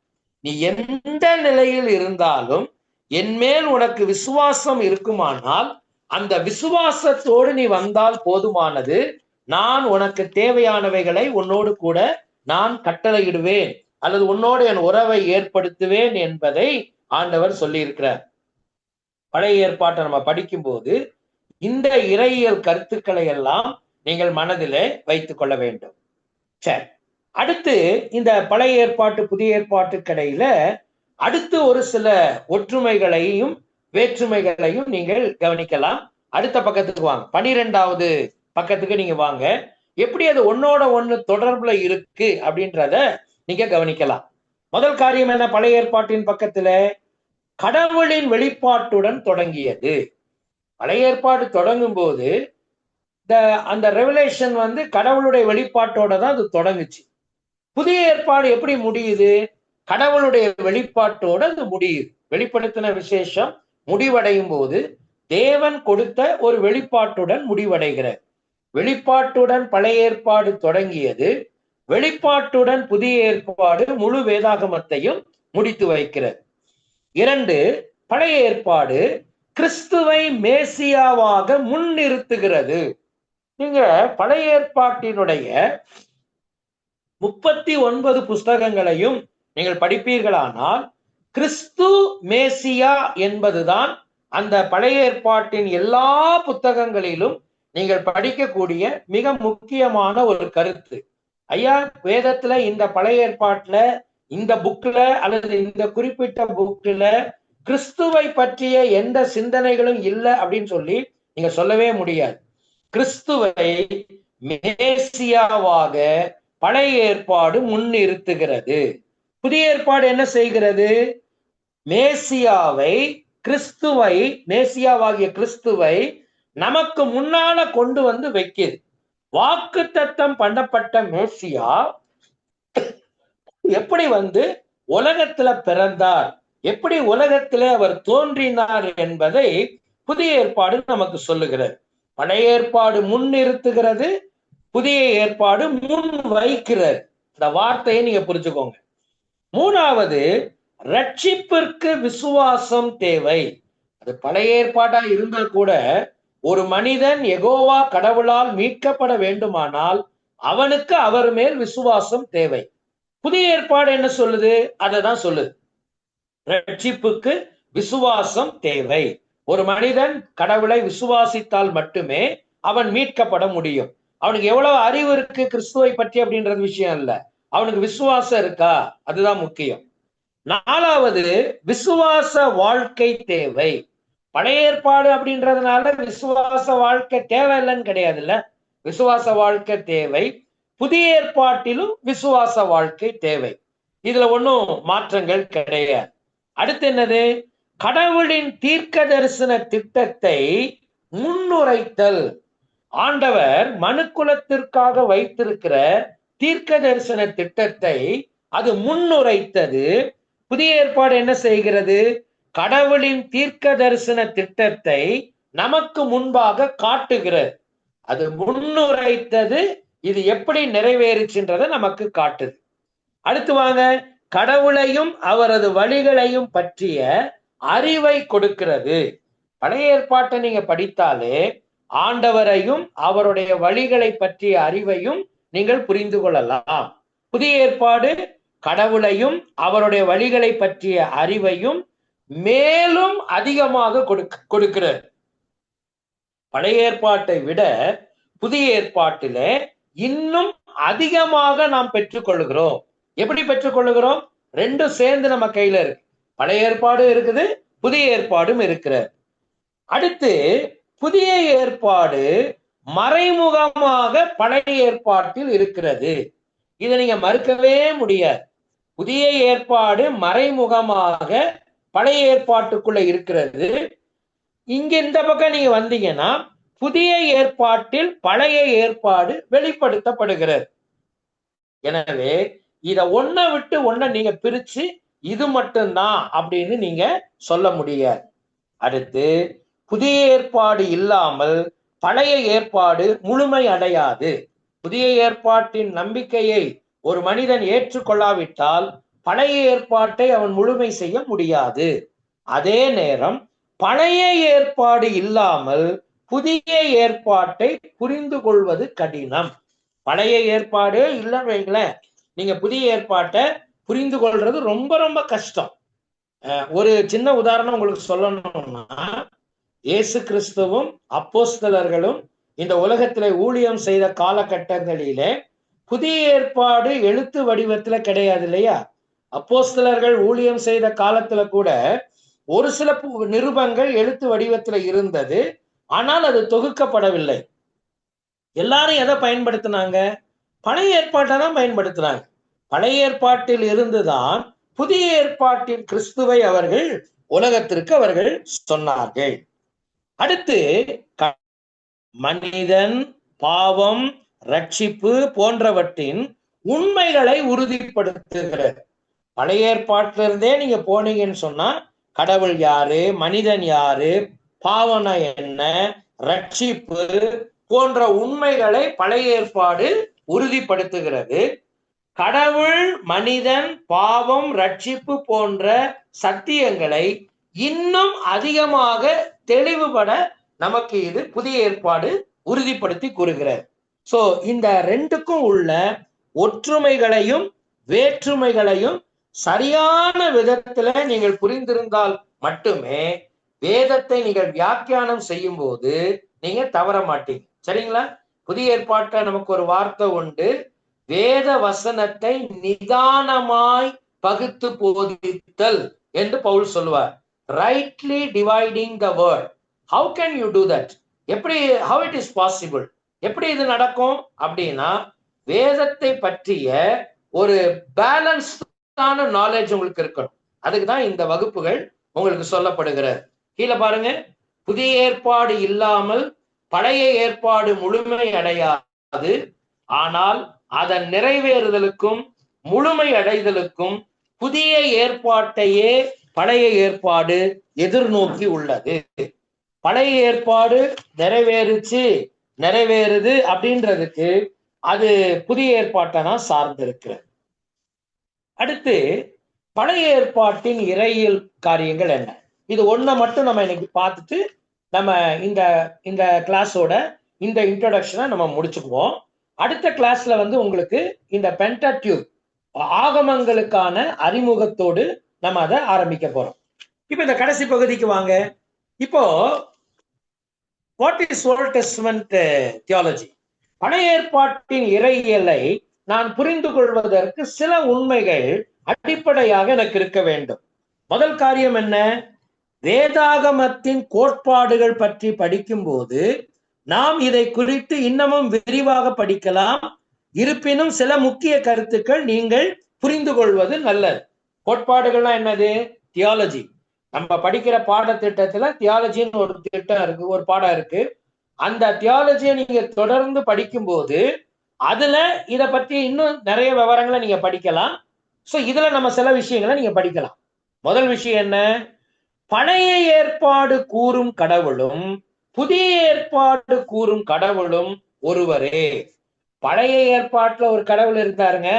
நீ எந்த நிலையில் இருந்தாலும் என் மேல் உனக்கு விசுவாசம் இருக்குமானால் அந்த விசுவாசத்தோடு நீ வந்தால் போதுமானது. நான் உனக்கு தேவையானவைகளை உன்னோடு கூட நான் கட்டளையிடுவேன் அல்லது உன்னோடு என் உறவை ஏற்படுத்துவேன் என்பதை ஆண்டவர் சொல்லி இருக்கிறார். பழைய ஏற்பாட்டை நம்ம படிக்கும் போது இந்த இறையியல் கருத்துக்களை எல்லாம் நீங்கள் மனதிலே வைத்துக் கொள்ள வேண்டும். சரி, அடுத்து இந்த பழைய ஏற்பாட்டு புதிய ஏற்பாட்டுக்கிடையில அடுத்து ஒரு சில ஒற்றுமைகளையும் வேற்றுமைகளையும் நீங்கள் கவனிக்கலாம். அடுத்த பக்கத்துக்கு வாங்க, 12வது பக்கத்துக்கு நீங்க வாங்க. எப்படி அது ஒன்னோட ஒண்ணு தொடர்புல இருக்கு அப்படின்றத நீங்க கவனிக்கலாம். முதல் காரியம் என்ன? பழைய ஏற்பாட்டின் பக்கத்துல கடவுளின் வெளிப்பாட்டுடன் தொடங்கியது. பழைய ஏற்பாடு தொடங்கும் போது அந்த ரெவலேஷன் கடவுளுடைய வெளிப்பாட்டோட தான் அது தொடங்குச்சு. புதிய ஏற்பாடு எப்படி முடியுது? கடவுளுடைய வெளிப்பாட்டோட அது முடியுது. வெளிப்படுத்தின விசேஷம் முடிவடையும் போது தேவன் கொடுத்த ஒரு வெளிப்பாட்டுடன் முடிவடைகிறது. வெளிப்பாட்டுடன் பழைய ஏற்பாடு தொடங்கியது, வெளிப்பாட்டுடன் புதிய ஏற்பாடு முழு வேதாகமத்தையும் முடித்து வைக்கிறது. 2, பழைய ஏற்பாடு கிறிஸ்துவை மேசியாவாக முன்னிறுத்துகிறது. நீங்க பழைய ஏற்பாட்டினுடைய 39 புஸ்தகங்களையும் நீங்கள் படிப்பீர்களானால் கிறிஸ்து மேசியா என்பதுதான் அந்த பழைய ஏற்பாட்டின் எல்லா புத்தகங்களிலும் நீங்கள் படிக்கக்கூடிய மிக முக்கியமான ஒரு கருத்து. ஐயா, வேதத்துல இந்த பழைய ஏற்பாட்டுல இந்த புக்ல அல்லது இந்த குறிப்பிட்ட புக்ல கிறிஸ்துவை பற்றிய எந்த சிந்தனைகளும் இல்லை அப்படின்னு சொல்லி நீங்க சொல்லவே முடியாது. கிறிஸ்துவை மேசியாவாக பழைய ஏற்பாடு முன்னிறுத்துகிறது. புதிய ஏற்பாடு என்ன செய்கிறது? கிறிஸ்துவை மேசியாவாகிய கிறிஸ்துவை நமக்கு முன்னால கொண்டு வைக்குது. வாக்குத்தத்தம் பண்ணப்பட்ட மேசியா எப்படி உலகத்துல பிறந்தார், எப்படி உலகத்திலே அவர் தோன்றினார் என்பதை புதிய ஏற்பாடு நமக்கு சொல்லுகிறது. பழைய ஏற்பாடு முன்னிறுத்துகிறது, புதிய ஏற்பாடு முன் வைக்கிறது. இந்த வார்த்தையை நீங்க புரிஞ்சுக்கோங்க. 3வது, ரட்சிப்பிற்கு விசுவாசம் தேவை. அது பழைய ஏற்பாட்டா இருந்தால் கூட ஒரு மனிதன் யெகோவா கடவுளால் மீட்கப்பட வேண்டுமானால் அவனுக்கு அவர் மேல் விசுவாசம் தேவை. புதிய ஏற்பாடு என்ன சொல்லுது? அதை தான் சொல்லுது. ரட்சிப்புக்கு விசுவாசம் தேவை. ஒரு மனிதன் கடவுளை விசுவாசித்தால் மட்டுமே அவன் மீட்கப்பட முடியும். அவனுக்கு எவ்வளவு அறிவு இருக்கு கிறிஸ்துவை பற்றி அப்படின்றது விஷயம் இல்ல, அவனுக்கு விசுவாசம் இருக்கா, அதுதான் முக்கியம். 4வது, விசுவாச வாழ்க்கை தேவை. பழைய ஏற்பாடு அப்படின்றதுனால விசுவாச வாழ்க்கை தேவையில்லைன்னு கிடையாது இல்ல, விசுவாச வாழ்க்கை தேவை. புதிய ஏற்பாட்டிலும் விசுவாச வாழ்க்கை தேவை. இதுல ஒன்றும் மாற்றங்கள் கிடையாது. அடுத்து என்னது? கடவுளின் தீர்க்க தரிசன திட்டத்தை முன்னுரைத்தல். ஆண்டவர் மனுக்குலத்திற்காக வைத்திருக்கிற தீர்க்க தரிசன திட்டத்தை அது முன்னுரைத்தது. புதிய ஏற்பாடு என்ன செய்கிறது? கடவுளின் தீர்க்க தரிசன திட்டத்தை நமக்கு முன்பாக காட்டுகிறது. அது முன்னுரைத்தது, இது எப்படி நிறைவேறுச்சுன்றதை நமக்கு காட்டுது. அடுத்து வாங்க, கடவுளையும் அவரது வழிகளையும் பற்றிய அறிவை கொடுக்கிறது. பழைய ஏற்பாட்டை நீங்க படித்தாலே ஆண்டவரையும் அவருடைய வழிகளை பற்றிய அறிவையும் நீங்கள் புரிந்து கொள்ளலாம். புதிய ஏற்பாடு கடவுளையும் அவருடைய வழிகளை பற்றிய அறிவையும் மேலும் அதிகமாக கொடுக்கிறது. பழைய ஏற்பாட்டை விட புதிய ஏற்பாட்டிலே இன்னும் அதிகமாக நாம் பெற்றுக்கொள்கிறோம். எப்படி பெற்றுக்கொள்கிறோம்? ரெண்டும் சேர்ந்து நம்ம கையில இருக்கு. பழைய ஏற்பாடு இருக்குது, புதிய ஏற்பாடும் இருக்கிறது. அடுத்து, புதிய ஏற்பாடு மறைமுகமாக பழைய ஏற்பாட்டில் இருக்கிறது. இதை நீங்க மறுக்கவே முடியாது. புதிய ஏற்பாடு மறைமுகமாக பழைய ஏற்பாட்டுக்குள்ள இருக்கிறது. இங்க இந்த பக்கம் நீங்க வந்தீங்கன்னா புதிய ஏற்பாட்டில் பழைய ஏற்பாடு வெளிப்படுத்தப்படுகிறது. எனவே இத ஒன்ன விட்டு ஒன்ன நீங்க பிரிச்சு இது மட்டும்தான் அப்படின்னு நீங்க சொல்ல முடியாது. அடுத்து, புதிய ஏற்பாடு இல்லாமல் பழைய ஏற்பாடு முழுமை அடையாது. புதிய ஏற்பாட்டின் நம்பிக்கையை ஒரு மனிதன் ஏற்றுக்கொள்ளாவிட்டால் பழைய ஏற்பாட்டை அவன் முழுமை செய்ய முடியாது. அதே நேரம் பழைய ஏற்பாடு இல்லாமல் புதிய ஏற்பாட்டை புரிந்து கொள்வது கடினம். பழைய ஏற்பாடு இல்லைன்னு வைங்களேன், நீங்க புதிய ஏற்பாட்டை புரிந்து கொள்றது ரொம்ப ரொம்ப கஷ்டம். ஒரு சின்ன உதாரணம் உங்களுக்கு சொல்லணும்னா, இயேசு கிறிஸ்துவும் அப்போஸ்தலர்களும் இந்த உலகத்திலே ஊழியம் செய்த காலகட்டங்களிலே புதிய ஏற்பாடு எழுத்து வடிவத்துல கிடையாது இல்லையா? அப்போஸ்தலர்கள் ஊழியம் செய்த காலத்துல கூட ஒரு சில நிருபங்கள் எழுத்து வடிவத்துல இருந்தது, ஆனால் அது தொகுக்கப்படவில்லை. எல்லாரும் எதை பயன்படுத்தினாங்க? பழைய ஏற்பாட்டை தான் பயன்படுத்தினாங்க. பழைய ஏற்பாட்டில் இருந்துதான் புதிய ஏற்பாட்டின் கிறிஸ்துவை அவர்கள் உலகத்திற்கு அவர்கள் சொன்னார்கள். அடுத்து, மனிதன், பாவம், ரட்சிப்பு போன்றவற்றின் உண்மைகளை உறுதிப்படுத்துகிறது. பழைய ஏற்பாட்டிலிருந்தே நீங்க போனீங்கன்னு சொன்னா கடவுள் யாரு, மனிதன் யாரு, பாவனை என்ன, ரட்சிப்பு போன்ற உண்மைகளை பழைய ஏற்பாடு உறுதிப்படுத்துகிறது. கடவுள், மனிதன், பாவம், ரட்சிப்பு போன்ற சத்தியங்களை இன்னும் அதிகமாக தெளிவுபட நமக்கு இது புதிய ஏற்பாடு உறுதிப்படுத்தி கூறுகிறது. சோ இந்த ரெண்டுக்கும் உள்ள ஒற்றுமைகளையும் வேற்றுமைகளையும் சரியான விதத்துல நீங்கள் புரிந்திருந்தால் மட்டுமே வேதத்தை நீங்கள் வியாக்கியானம் செய்யும் போது நீங்க தவற மாட்டீங்க. சரிங்களா? புதிய ஏற்பாட்டை நமக்கு ஒரு வார்த்தை உண்டு, வேத வசனத்தை நிதானமாய் பகுத்து போதித்தல் என்று பவுல் சொல்லுவார். Rightly dividing the word. How can you do that? எப்படி, ஹவு இட் இஸ் பாசிபிள்? எப்படி இது நடக்கும் அப்படின்னா, வேதத்தை பற்றிய ஒரு பேலன்ஸ்டான நாலேஜ் உங்களுக்கு இருக்கணும். அதுக்கு தான் இந்த வகுப்புகள் உங்களுக்கு சொல்லப்படுகிறது. கீழே பாருங்க, புதிய ஏற்பாடு இல்லாமல் பழைய ஏற்பாடு முழுமை அடையாது, ஆனால் அதன் நிறைவேறுதலுக்கும் முழுமை அடைதலுக்கும் புதிய ஏற்பாட்டையே பழைய ஏற்பாடு எதிர்நோக்கி உள்ளது. பழைய ஏற்பாடு நிறைவேறுது அப்படின்றதுக்கு அது புதிய ஏற்பாட்டை தான் சார்ந்து இருக்கிறது. அடுத்து, பழைய ஏற்பாட்டின் இறையியல் காரியங்கள் என்ன? இது ஒன்றை மட்டும் நம்ம இன்னைக்கு பார்த்துட்டு நம்ம இந்த கிளாஸோட இந்த இன்ட்ரோடக்ஷனை நம்ம முடிச்சுக்குவோம். அடுத்த கிளாஸ்ல உங்களுக்கு இந்த பென்டட்யூக் ஆகமங்களுக்கான அறிமுகத்தோடு நம்ம அதை ஆரம்பிக்க போறோம். இப்ப இந்த கடைசி பகுதிக்கு வாங்க. இப்போ what is volt testament theology? பழைய ஏற்பாட்டின் இறையியலை நான் புரிந்து கொள்வதற்கு சில உண்மைகள் அடிப்படையாக எனக்கு இருக்க வேண்டும். முதல் காரியம் என்ன? வேதாகமத்தின் கோட்பாடுகள் பற்றி படிக்கும் போது நாம் இதை குறித்து இன்னமும் விரிவாக படிக்கலாம். இருப்பினும் சில முக்கிய கருத்துக்கள் நீங்கள் புரிந்து கொள்வது நல்லது. கோட்பாடுகள்லாம் என்னது? தியாலஜி. நம்ம படிக்கிற பாடத்திட்டத்துல தியாலஜின்னு ஒரு திட்டம் இருக்கு, ஒரு பாடம் இருக்கு. அந்த தியாலஜியை நீங்க தொடர்ந்து படிக்கும் போது அதுல இதை பற்றி இன்னும் நிறைய விவரங்களை நீங்க படிக்கலாம். சோ இதுல நம்ம சில விஷயங்களை நீங்க படிக்கலாம். முதல் விஷயம் என்ன? பழைய ஏற்பாடு கூறும் கடவுளும் புதிய ஏற்பாடு கூறும் கடவுளும் ஒருவரே. பழைய ஏற்பாட்டுல ஒரு கடவுள் இருந்தாருங்க,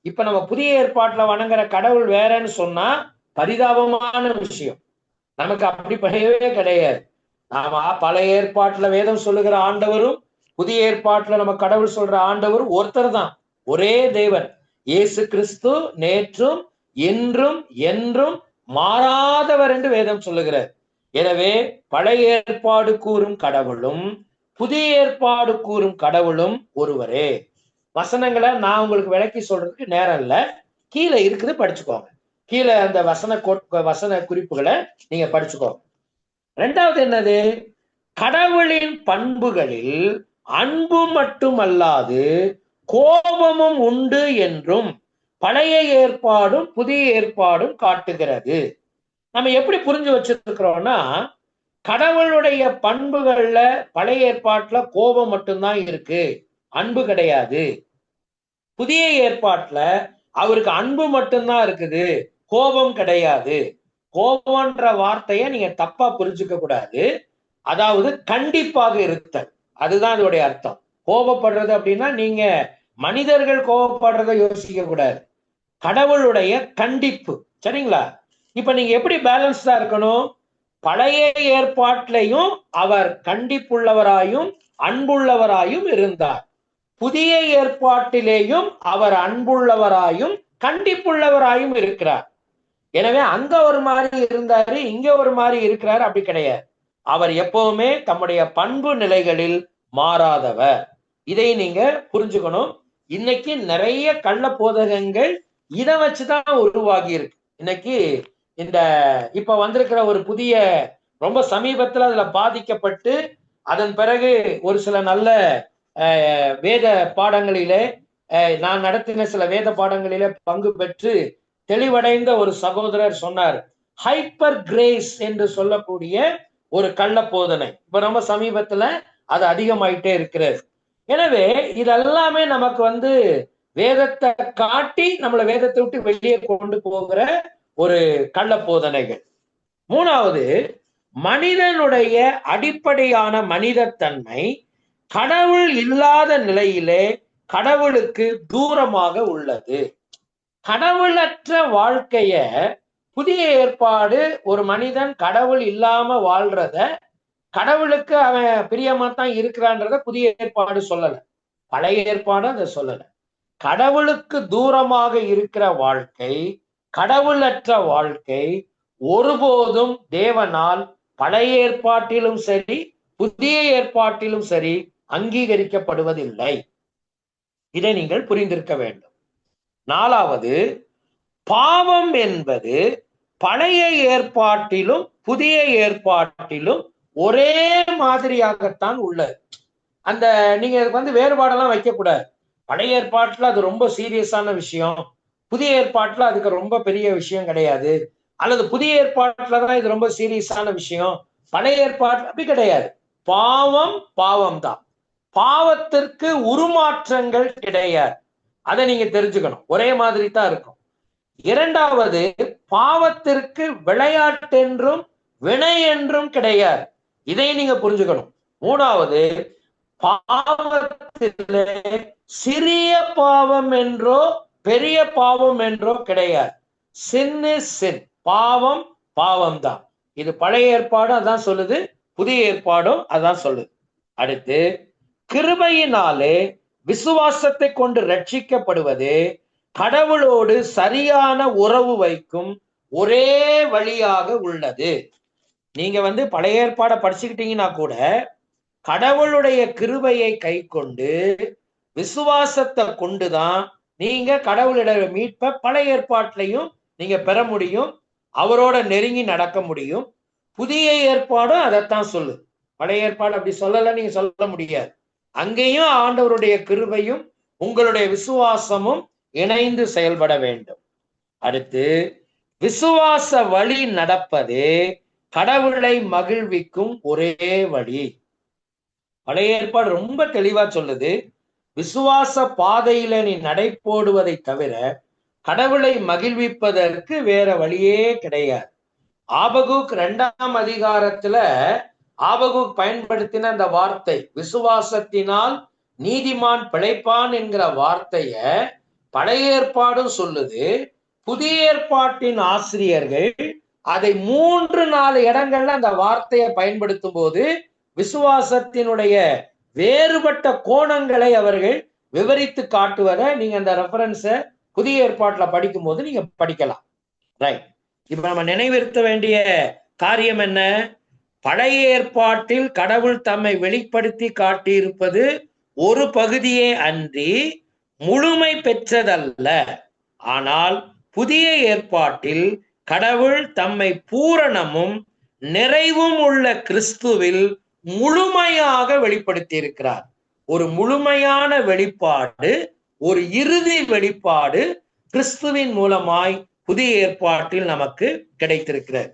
இப்ப நம்ம புதிய ஏற்பாட்டுல வணங்குற கடவுள் வேறன்னு சொன்னா பரிதாபமான விஷயம். நமக்கு அப்படி பழையவே கிடையாது. நாம பழைய ஏற்பாட்டுல வேதம் சொல்லுகிற ஆண்டவரும் புதிய ஏற்பாட்டுல நம்ம கடவுள் சொல்ற ஆண்டவரும் ஒருத்தர் தான், ஒரே தேவன் இயேசு கிறிஸ்து, நேற்றும் என்றும் என்றும் மாறாதவர் என்று வேதம் சொல்லுகிறார். எனவே பழைய ஏற்பாடு கூறும் கடவுளும் புதிய ஏற்பாடு கூறும் கடவுளும் ஒருவரே. வசனங்களை நான் உங்களுக்கு விளக்கி சொல்றதுக்கு நேரம் இல்லை, கீழே இருக்குது, படிச்சுக்கோங்க. கீழே அந்த வசன குறிப்புகளை நீங்க படிச்சுக்கோங்க. ரெண்டாவது என்னது? கடவுளின் பண்புகளில் அன்பு மட்டுமல்லாது கோபமும் உண்டு என்றும் பழைய ஏற்பாடும் புதிய ஏற்பாடும் காட்டுகிறது. நம்ம எப்படி புரிஞ்சு வச்சிருக்கிறோம்னா, கடவுளுடைய பண்புகள்ல பழைய ஏற்பாட்டுல கோபம் மட்டும்தான் இருக்கு, அன்பு கிடையாது. புதிய ஏற்பாட்டுல அவருக்கு அன்பு மட்டும்தான் இருக்குது, கோபம் கிடையாது. கோபம்ன்ற வார்த்தையை நீங்க தப்பா புரிஞ்சுக்க கூடாது. அதாவது கண்டிப்பாக இருத்தல், அதுதான் அதோடைய அர்த்தம். கோபப்படுறது அப்படின்னா நீங்க மனிதர்கள் கோபப்படுறத யோசிக்க கூடாது, கடவுளுடைய கண்டிப்பு. சரிங்களா? இப்ப நீங்க எப்படி பேலன்ஸ்டா இருக்கணும்? பழைய ஏற்பாட்டிலையும் அவர் கண்டிப்புள்ளவராயும் அன்புள்ளவராயும் இருந்தார், புதிய ஏற்பாட்டிலேயும் அவர் அன்புள்ளவராயும் கண்டிப்புள்ளவராயும் இருக்கிறார். எனவே அங்க ஒரு மாதிரி இருந்தாரு, இங்க ஒரு மாதிரி இருக்கிறார், அப்படி கிடையாது. அவர் எப்பவுமே தம்முடைய பண்பு நிலைகளில் மாறாதவர். இதை நீங்க புரிஞ்சுக்கணும். இன்னைக்கு நிறைய கள்ள போதகங்கள் இதை வச்சுதான் உருவாகி இருக்கு. இன்னைக்கு இந்த இப்ப வந்திருக்கிற ஒரு புதிய, ரொம்ப சமீபத்துல அதுல பாதிக்கப்பட்டு அதன் பிறகு ஒரு சில நல்ல வேத பாடங்களிலே, நான் நடத்தின சில வேத பாடங்களிலே பங்கு பெற்று தெளிவடைந்த ஒரு சகோதரர் சொன்னார், ஹைப்பர் கிரேஸ் என்று சொல்லக்கூடிய ஒரு கள்ள போதனை இப்ப ரொம்ப சமீபத்துல அது அதிகமாயிட்டே இருக்கிறது. எனவே இதெல்லாமே நமக்கு வேதத்தை காட்டி நம்மளை வேதத்தை விட்டு வெளியே கொண்டு போகிற ஒரு கள்ள போதனைகள். மூணாவது, மனிதனுடைய அடிப்படையான மனிதத்தன்மை கடவுள் இல்லாத நிலையிலே கடவுளுக்கு தூரமாக உள்ளது. கடவுளற்ற வாழ்க்கைய புதிய ஏற்பாடு, ஒரு மனிதன் கடவுள் இல்லாம வாழ்றத, கடவுளுக்கு அவன் பிரியமா தான் இருக்கிறான்றத புதிய ஏற்பாடு சொல்லல, பழைய ஏற்பாடு அதை சொல்லல. கடவுளுக்கு தூரமாக இருக்கிற வாழ்க்கை, கடவுளற்ற வாழ்க்கை ஒருபோதும் தேவனால் பழைய ஏற்பாட்டிலும் சரி புதிய ஏற்பாட்டிலும் சரி அங்கீகரிக்கப்படுவதில்லை. இதை நீங்கள் புரிந்திருக்க வேண்டும். நாலாவது, பாவம் என்பது பழைய ஏற்பாட்டிலும் புதிய ஏற்பாட்டிலும் ஒரே மாதிரியாகத்தான் உள்ளது. அந்த நீங்க வேறுபாடெல்லாம் வைக்க கூடாது. பழைய ஏற்பாட்டுல அது ரொம்ப சீரியஸான விஷயம், புதிய ஏற்பாட்டுல அதுக்கு ரொம்ப பெரிய விஷயம் கிடையாது, அல்லது புதிய ஏற்பாட்டுலதான் இது ரொம்ப சீரியஸான விஷயம், பழைய ஏற்பாட்டு அப்படி கிடையாது. பாவம் பாவம் தான், பாவத்திற்கு உருமாற்றங்கள் கிடையாது. அதை நீங்க தெரிஞ்சுக்கணும், ஒரே மாதிரி தான் இருக்கும். இரண்டாவது, பாவத்திற்கு விளையாட்டென்றும் வினை என்றும் கிடையாது, இதை நீங்க புரிஞ்சுக்கணும். மூணாவது, பாவத்திலே சிறிய பாவம் என்றோ பெரிய பாவம் என்றோ கிடையாது. சின் இஸ் சின், பாவம் பாவம் தான். இது பழைய ஏற்பாடும் அதான் சொல்லுது, புதிய ஏற்பாடும் அதான் சொல்லுது. அடுத்து, கிருபையினாலே விசுவாசத்தை கொண்டு ரட்சிக்கப்படுவது கடவுளோடு சரியான உறவு வைக்கும் ஒரே வழியாக உள்ளது. நீங்க பழைய ஏற்பாடை படிச்சுக்கிட்டீங்கன்னா கூட கடவுளுடைய கிருபையை கை கொண்டு விசுவாசத்தை கொண்டுதான் நீங்க கடவுளுடைய மீட்பை பழைய ஏற்பாட்டிலையும் நீங்க பெற முடியும், அவரோட நெருங்கி நடக்க முடியும். புதிய ஏற்பாடும் அதைத்தான் சொல்லு, பழைய ஏற்பாடு அப்படி சொல்லல நீங்க சொல்ல முடியாது. அங்கேயும் ஆண்டவருடைய கிருபையும் உங்களுடைய விசுவாசமும் இணைந்து செயல்பட வேண்டும். அடுத்து, விசுவாச வழி நடப்பதே கடவுளை மகிழ்விக்கும் ஒரே வழி. பழைய ஏற்பாடு ரொம்ப தெளிவா சொல்லுது, விசுவாச பாதையில நீ நடைபோடுவதை தவிர கடவுளை மகிழ்விப்பதற்கு வேற வழியே கிடையாது. ஆபகுக் 2ஆம் அதிகாரத்துல ஆபகுக் பயன்படுத்தின அந்த வார்த்தை, விசுவாசத்தினால் நீதிமான் பிழைப்பான் என்கிற வார்த்தைய பழைய ஏற்பாடும் சொல்லுது, புதிய ஏற்பாட்டின் ஆசிரியர்கள் அதை 3-4 இடங்கள்ல அந்த வார்த்தையை பயன்படுத்தும் போது விசுவாசத்தினுடைய வேறுபட்ட கோணங்களை அவர்கள் விவரித்து காட்டுவதை நீங்க அந்த ரெஃபரன்ஸை புதிய ஏற்பாட்டுல படிக்கும் போது நீங்க படிக்கலாம். ரைட். இப்ப நம்ம நினைவிருத்த வேண்டிய காரியம் என்ன? பழைய ஏற்பாட்டில் கடவுள் தம்மை வெளிப்படுத்தி காட்டியிருப்பது ஒரு பகுதியே அன்றி முழுமை பெற்றதல்ல. ஆனால் புதிய ஏற்பாட்டில் கடவுள் தம்மை பூரணமும் நிறைவும் உள்ள கிறிஸ்துவில் முழுமையாக வெளிப்படுத்தி இருக்கிறார். ஒரு முழுமையான வெளிப்பாடு ஒரு இறுதி வெளிப்பாடு கிறிஸ்துவின் மூலமாய் புதிய ஏற்பாட்டில் நமக்கு கிடைத்திருக்கிறது.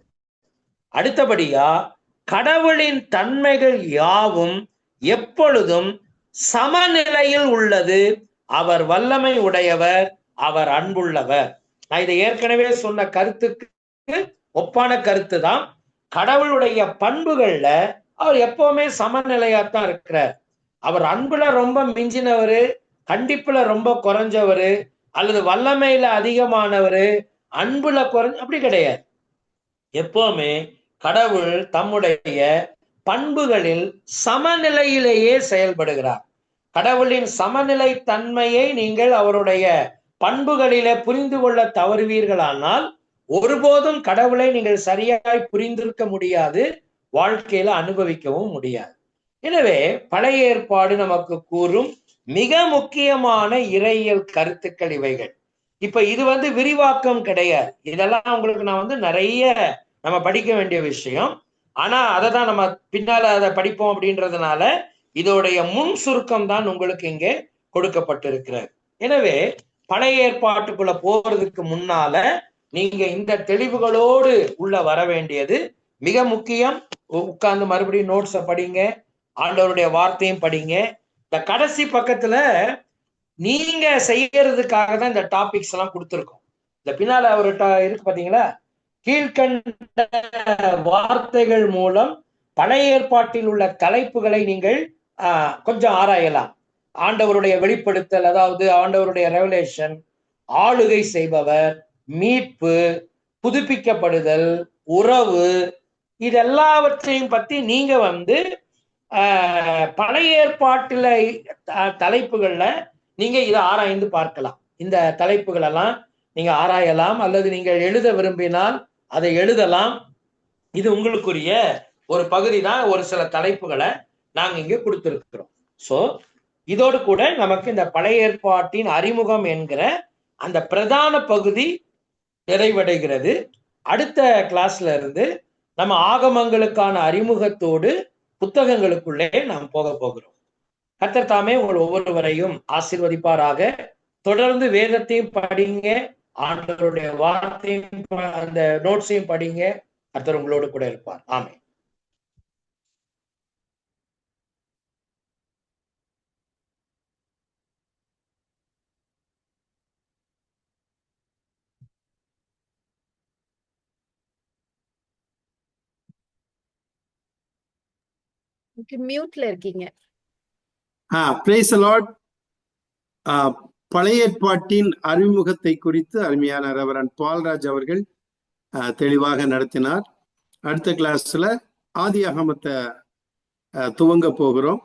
அடுத்தபடியா கடவுளின் தன்மைகள் யாவும் எப்பொழுதும் சமநிலையில் உள்ளது. அவர் வல்லமை உடையவர், அவர் அன்புள்ளவர். நான் இதை ஏற்கனவே சொன்ன கருத்துக்கு ஒப்பான கருத்து தான். கடவுளுடைய பண்புகள்ல அவர் எப்பவுமே சமநிலையாத்தான் இருக்கிறார். அவர் அன்புல ரொம்ப மிஞ்சினவரு, கண்டிப்புல ரொம்ப குறைஞ்சவரு, அல்லது வல்லமையில அதிகமானவரு, அன்புல அப்படி கிடையாது. எப்பவுமே கடவுள் தம்முடைய பண்புகளில் சமநிலையிலேயே செயல்படுகிறார். கடவுளின் சமநிலை தன்மையை நீங்கள் அவருடைய பண்புகளிலே புரிந்து கொள்ள தவறுவீர்களானால் ஒருபோதும் கடவுளை நீங்கள் சரியாய் புரிந்திருக்க முடியாது, வாழ்க்கையில அனுபவிக்கவும் முடியாது. எனவே பழைய ஏற்பாடு நமக்கு கூறும் மிக முக்கியமான இறையியல் கருத்துக்கள் இவைகள். இப்ப இது விரிவாக்கம் கிடையாது. இதெல்லாம் உங்களுக்கு நான் நிறைய நம்ம படிக்க வேண்டிய விஷயம். ஆனா அதை தான் நம்ம பின்னால அதை படிப்போம் அப்படின்றதுனால இதோடைய முன் சுருக்கம் தான் உங்களுக்கு இங்கே கொடுக்கப்பட்டிருக்கிறது. எனவே பழைய ஏற்பாட்டுக்குள்ள போறதுக்கு முன்னால நீங்க இந்த தெளிவுகளோடு உள்ள வர வேண்டியது மிக முக்கியம். உட்கார்ந்து மறுபடியும் நோட்ஸை படிங்க, ஆண்டவருடைய வார்த்தையும் படிங்க. இந்த கடைசி பக்கத்துல நீங்க செய்யறதுக்காக தான் இந்த டாபிக்ஸ் எல்லாம் கொடுத்துருக்கோம். இந்த பின்னால ஒரு இருக்கு பாத்தீங்களா, கீழ்கண்ட வார்த்தைகள் மூலம் பழைய ஏற்பாட்டில் உள்ள தலைப்புகளை நீங்கள் கொஞ்சம் ஆராயலாம். ஆண்டவருடைய வெளிப்படுத்தல், அதாவது ஆண்டவருடைய ரெவலேஷன், ஆளுகை செய்பவர், மீட்பு, புதுப்பிக்கப்படுதல், உறவு, இதெல்லாவற்றையும் பத்தி நீங்க பழைய ஏற்பாட்டில தலைப்புகள்ல நீங்க இதை ஆராய்ந்து பார்க்கலாம். இந்த தலைப்புகள் எல்லாம் நீங்க ஆராயலாம், அல்லது நீங்கள் எழுத விரும்பினால் அதை எழுதலாம். இது உங்களுக்குரிய ஒரு பகுதி தான். ஒரு சில தலைப்புகளை நாங்க இங்க கொடுத்திருக்கிறோம். சோ இதோடு கூட நமக்கு இந்த பழைய ஏற்பாட்டின் அறிமுகம் என்கிற அந்த பிரதான பகுதி நிறைவடைகிறது. அடுத்த கிளாஸ்ல இருந்து நம்ம ஆகமங்களுக்கான அறிமுகத்தோடு புத்தகங்களுக்குள்ளே நாம் போக போகிறோம். கர்த்தர் தாமே உங்கள் ஒவ்வொருவரையும் ஆசீர்வதிப்பாராக. தொடர்ந்து வேதத்தையும் படிங்க, ஆண்டவருடைய வார்த்தையும் அந்த நோட்ஸையும் படிங்க. கர்த்தர் உங்களோடு கூட இருப்பார். ஆமென். மியூட்ல இருக்கீங்க. Praise the Lord. பழைய ஏற்பாட்டின் அறிமுகத்தை குறித்து அருமையான ரெவரண்ட் பால்ராஜ் அவர்கள் தெளிவாக நடத்தினார். அடுத்த கிளாஸ்ல ஆதியாகமத்தை துவங்க போகிறோம்.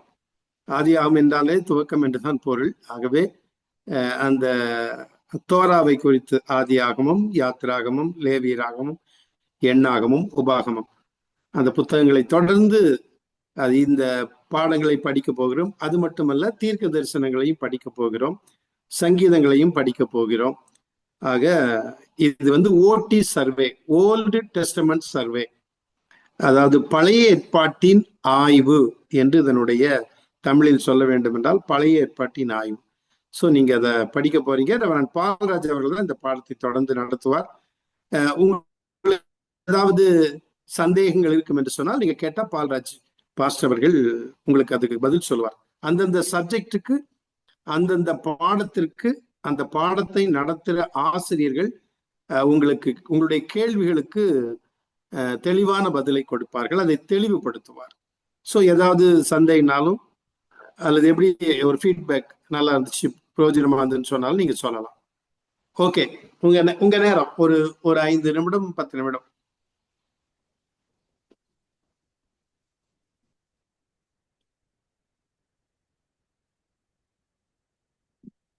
ஆதியாகமம் என்றாலே துவக்கம் என்றுதான் பொருள். ஆகவே அந்த தோராவை குறித்து ஆதியாகமம், யாத்திராகமம், லேவியராகமம், எண்ணாகமம், உபாகமம், அந்த புத்தகங்களை தொடர்ந்து இந்த பாடங்களை படிக்க போகிறோம். அது மட்டுமல்ல, தீர்க்க தரிசனங்களையும் படிக்க போகிறோம், சங்கீதங்களையும் படிக்க போகிறோம். ஆக இது ஓடி சர்வே, ஓல்டு டெஸ்டமெண்ட் சர்வே, அதாவது பழைய ஏற்பாட்டின் ஆய்வு என்று இதனுடைய தமிழில் சொல்ல வேண்டும் என்றால் பழைய ஏற்பாட்டின் ஆய்வு. ஸோ நீங்க அதை படிக்க போறீங்க. ரெவரண்ட் பால்ராஜ் அவர்கள் தான் இந்த பாடத்தை தொடர்ந்து நடத்துவார். உங்களுக்கு ஏதாவது சந்தேகங்கள் இருக்கும் என்று சொன்னால் நீங்க கேட்டா பால்ராஜ் பாஸ்டர் அவர்கள் உங்களுக்கு அதுக்கு பதில் சொல்லுவார். அந்தந்த சப்ஜெக்டுக்கு, அந்தந்த பாடத்திற்கு, அந்த பாடத்தை நடத்துகிற ஆசிரியர்கள் உங்களுக்கு உங்களுடைய கேள்விகளுக்கு தெளிவான பதிலை கொடுப்பார்கள், அதை தெளிவுபடுத்துவார். ஸோ ஏதாவது சந்தேகனாலும் அல்லது எப்படி ஒரு ஃபீட்பேக் நல்லா இருந்துச்சு, பிரயோஜனமா இருந்துன்னு சொன்னாலும் நீங்க சொல்லலாம். ஓகே, உங்க நேரம் ஒரு 5 நிமிடம் 10 நிமிடம்.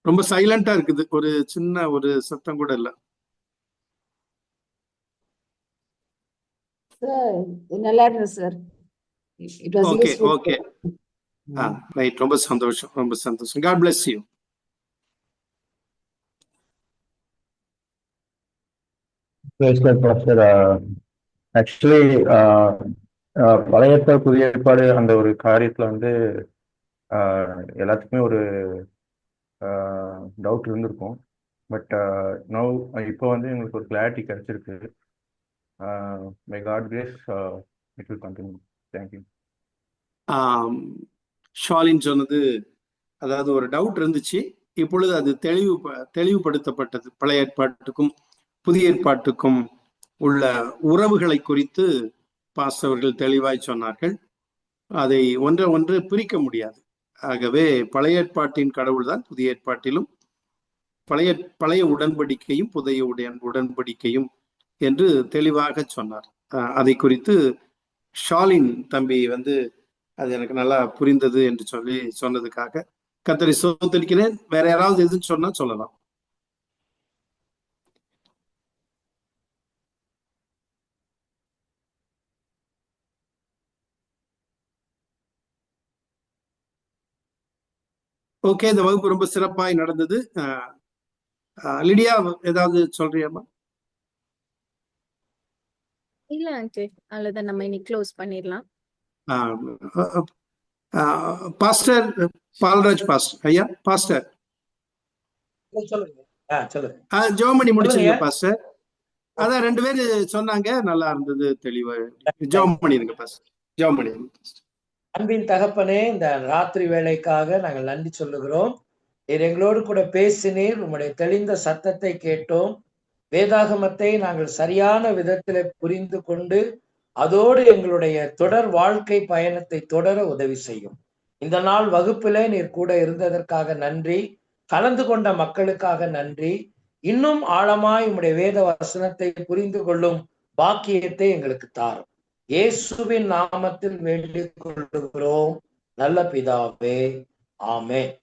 ரொம்ப சைலண்டா இருக்குது, ஒரு சின்ன ஒரு சத்தம் கூட இல்ல. நல்லா இருந்தது சார். Okay okay, right. ரொம்ப சந்தோஷம், ரொம்ப சந்தோஷம். God bless you. ஆக்சுவலி பழைய ஏற்பாடு புதிய ஏற்பாடு அந்த ஒரு காரியத்துல எல்லாத்துக்குமே ஒரு டவுட் இருந்திருக்கும். பட் நவ் இப்போ வந்து எங்களுக்கு ஒரு கிளாரிட்டி கிடைச்சிருக்கு. My god grace it will continue. Thank you. Shalin சொன்னது, அதாவது ஒரு டவுட் இருந்துச்சு, இப்பொழுது அது தெளிவுபடுத்தப்பட்டது. பழைய ஏற்பாட்டுக்கும் புதிய ஏற்பாட்டுக்கும் உள்ள உறவுகளை குறித்து பாஸ்டவர்கள் தெளிவாய் சொன்னார்கள். அதை ஒன்று பிரிக்க முடியாது. ஆகவே பழைய ஏற்பாட்டின் கடவுள் தான் புதிய ஏற்பாட்டிலும், பழைய உடன்படிக்கையும் புதிய உடன்படிக்கையும் என்று தெளிவாக சொன்னார். அதை குறித்து ஷாலின் தம்பி வந்து அது எனக்கு நல்லா புரிந்தது என்று சொன்னதுக்காக கர்த்தரை ஸ்தோத்திரிக்கிறேன். வேற யாராவது எதுன்னு சொன்னா சொல்லலாம். ஓகே, இந்த வகுப்பு ரொம்ப சிறப்பாய் நடந்தது. லிடியா, ஏதாவது சொல்றியாமா? இல்ல அங்கிள், அவ்வளவுதான், நம்ம இன்னைக்கு க்ளோஸ் பண்ணிடலாம். பாஸ்டர் பால்ராஜ் பாஸ்டர், ஐயா பாஸ்டர் சொல்லுங்க. ஜெபம் பண்ணி முடிச்சிருங்க பாஸ்டர். அதான் 2 பேரு சொன்னாங்க, நல்லா இருந்தது, தெளிவா. ஜெபம் பண்ணிருங்க பாஸ்டர், ஜெபம் பண்ணிருங்க. அன்பின் தகப்பனே, இந்த ராத்திரி வேளைக்காக நாங்கள் நன்றி சொல்லுகிறோம். நீர் எங்களோடு கூட பேசினீர், உம்முடைய தெளிந்த சத்தத்தை கேட்டோம். வேதாகமத்தை நாங்கள் சரியான விதத்தில் புரிந்து கொண்டு அதோடு எங்களுடைய தொடர் வாழ்க்கை பயணத்தை தொடர உதவி செய்யும். இந்த நாள் வகுப்பிலே நீர் கூட இருந்ததற்காக நன்றி. கலந்து கொண்ட மக்களுக்காக நன்றி. இன்னும் ஆழமாய் உம்முடைய வேத வசனத்தை புரிந்து கொள்ளும் பாக்கியத்தை எங்களுக்கு தாரும். இயேசுவின் நாமத்தில் வேண்டிக் கொள்ளுகிறோம் நல்ல பிதாவே, ஆமென்.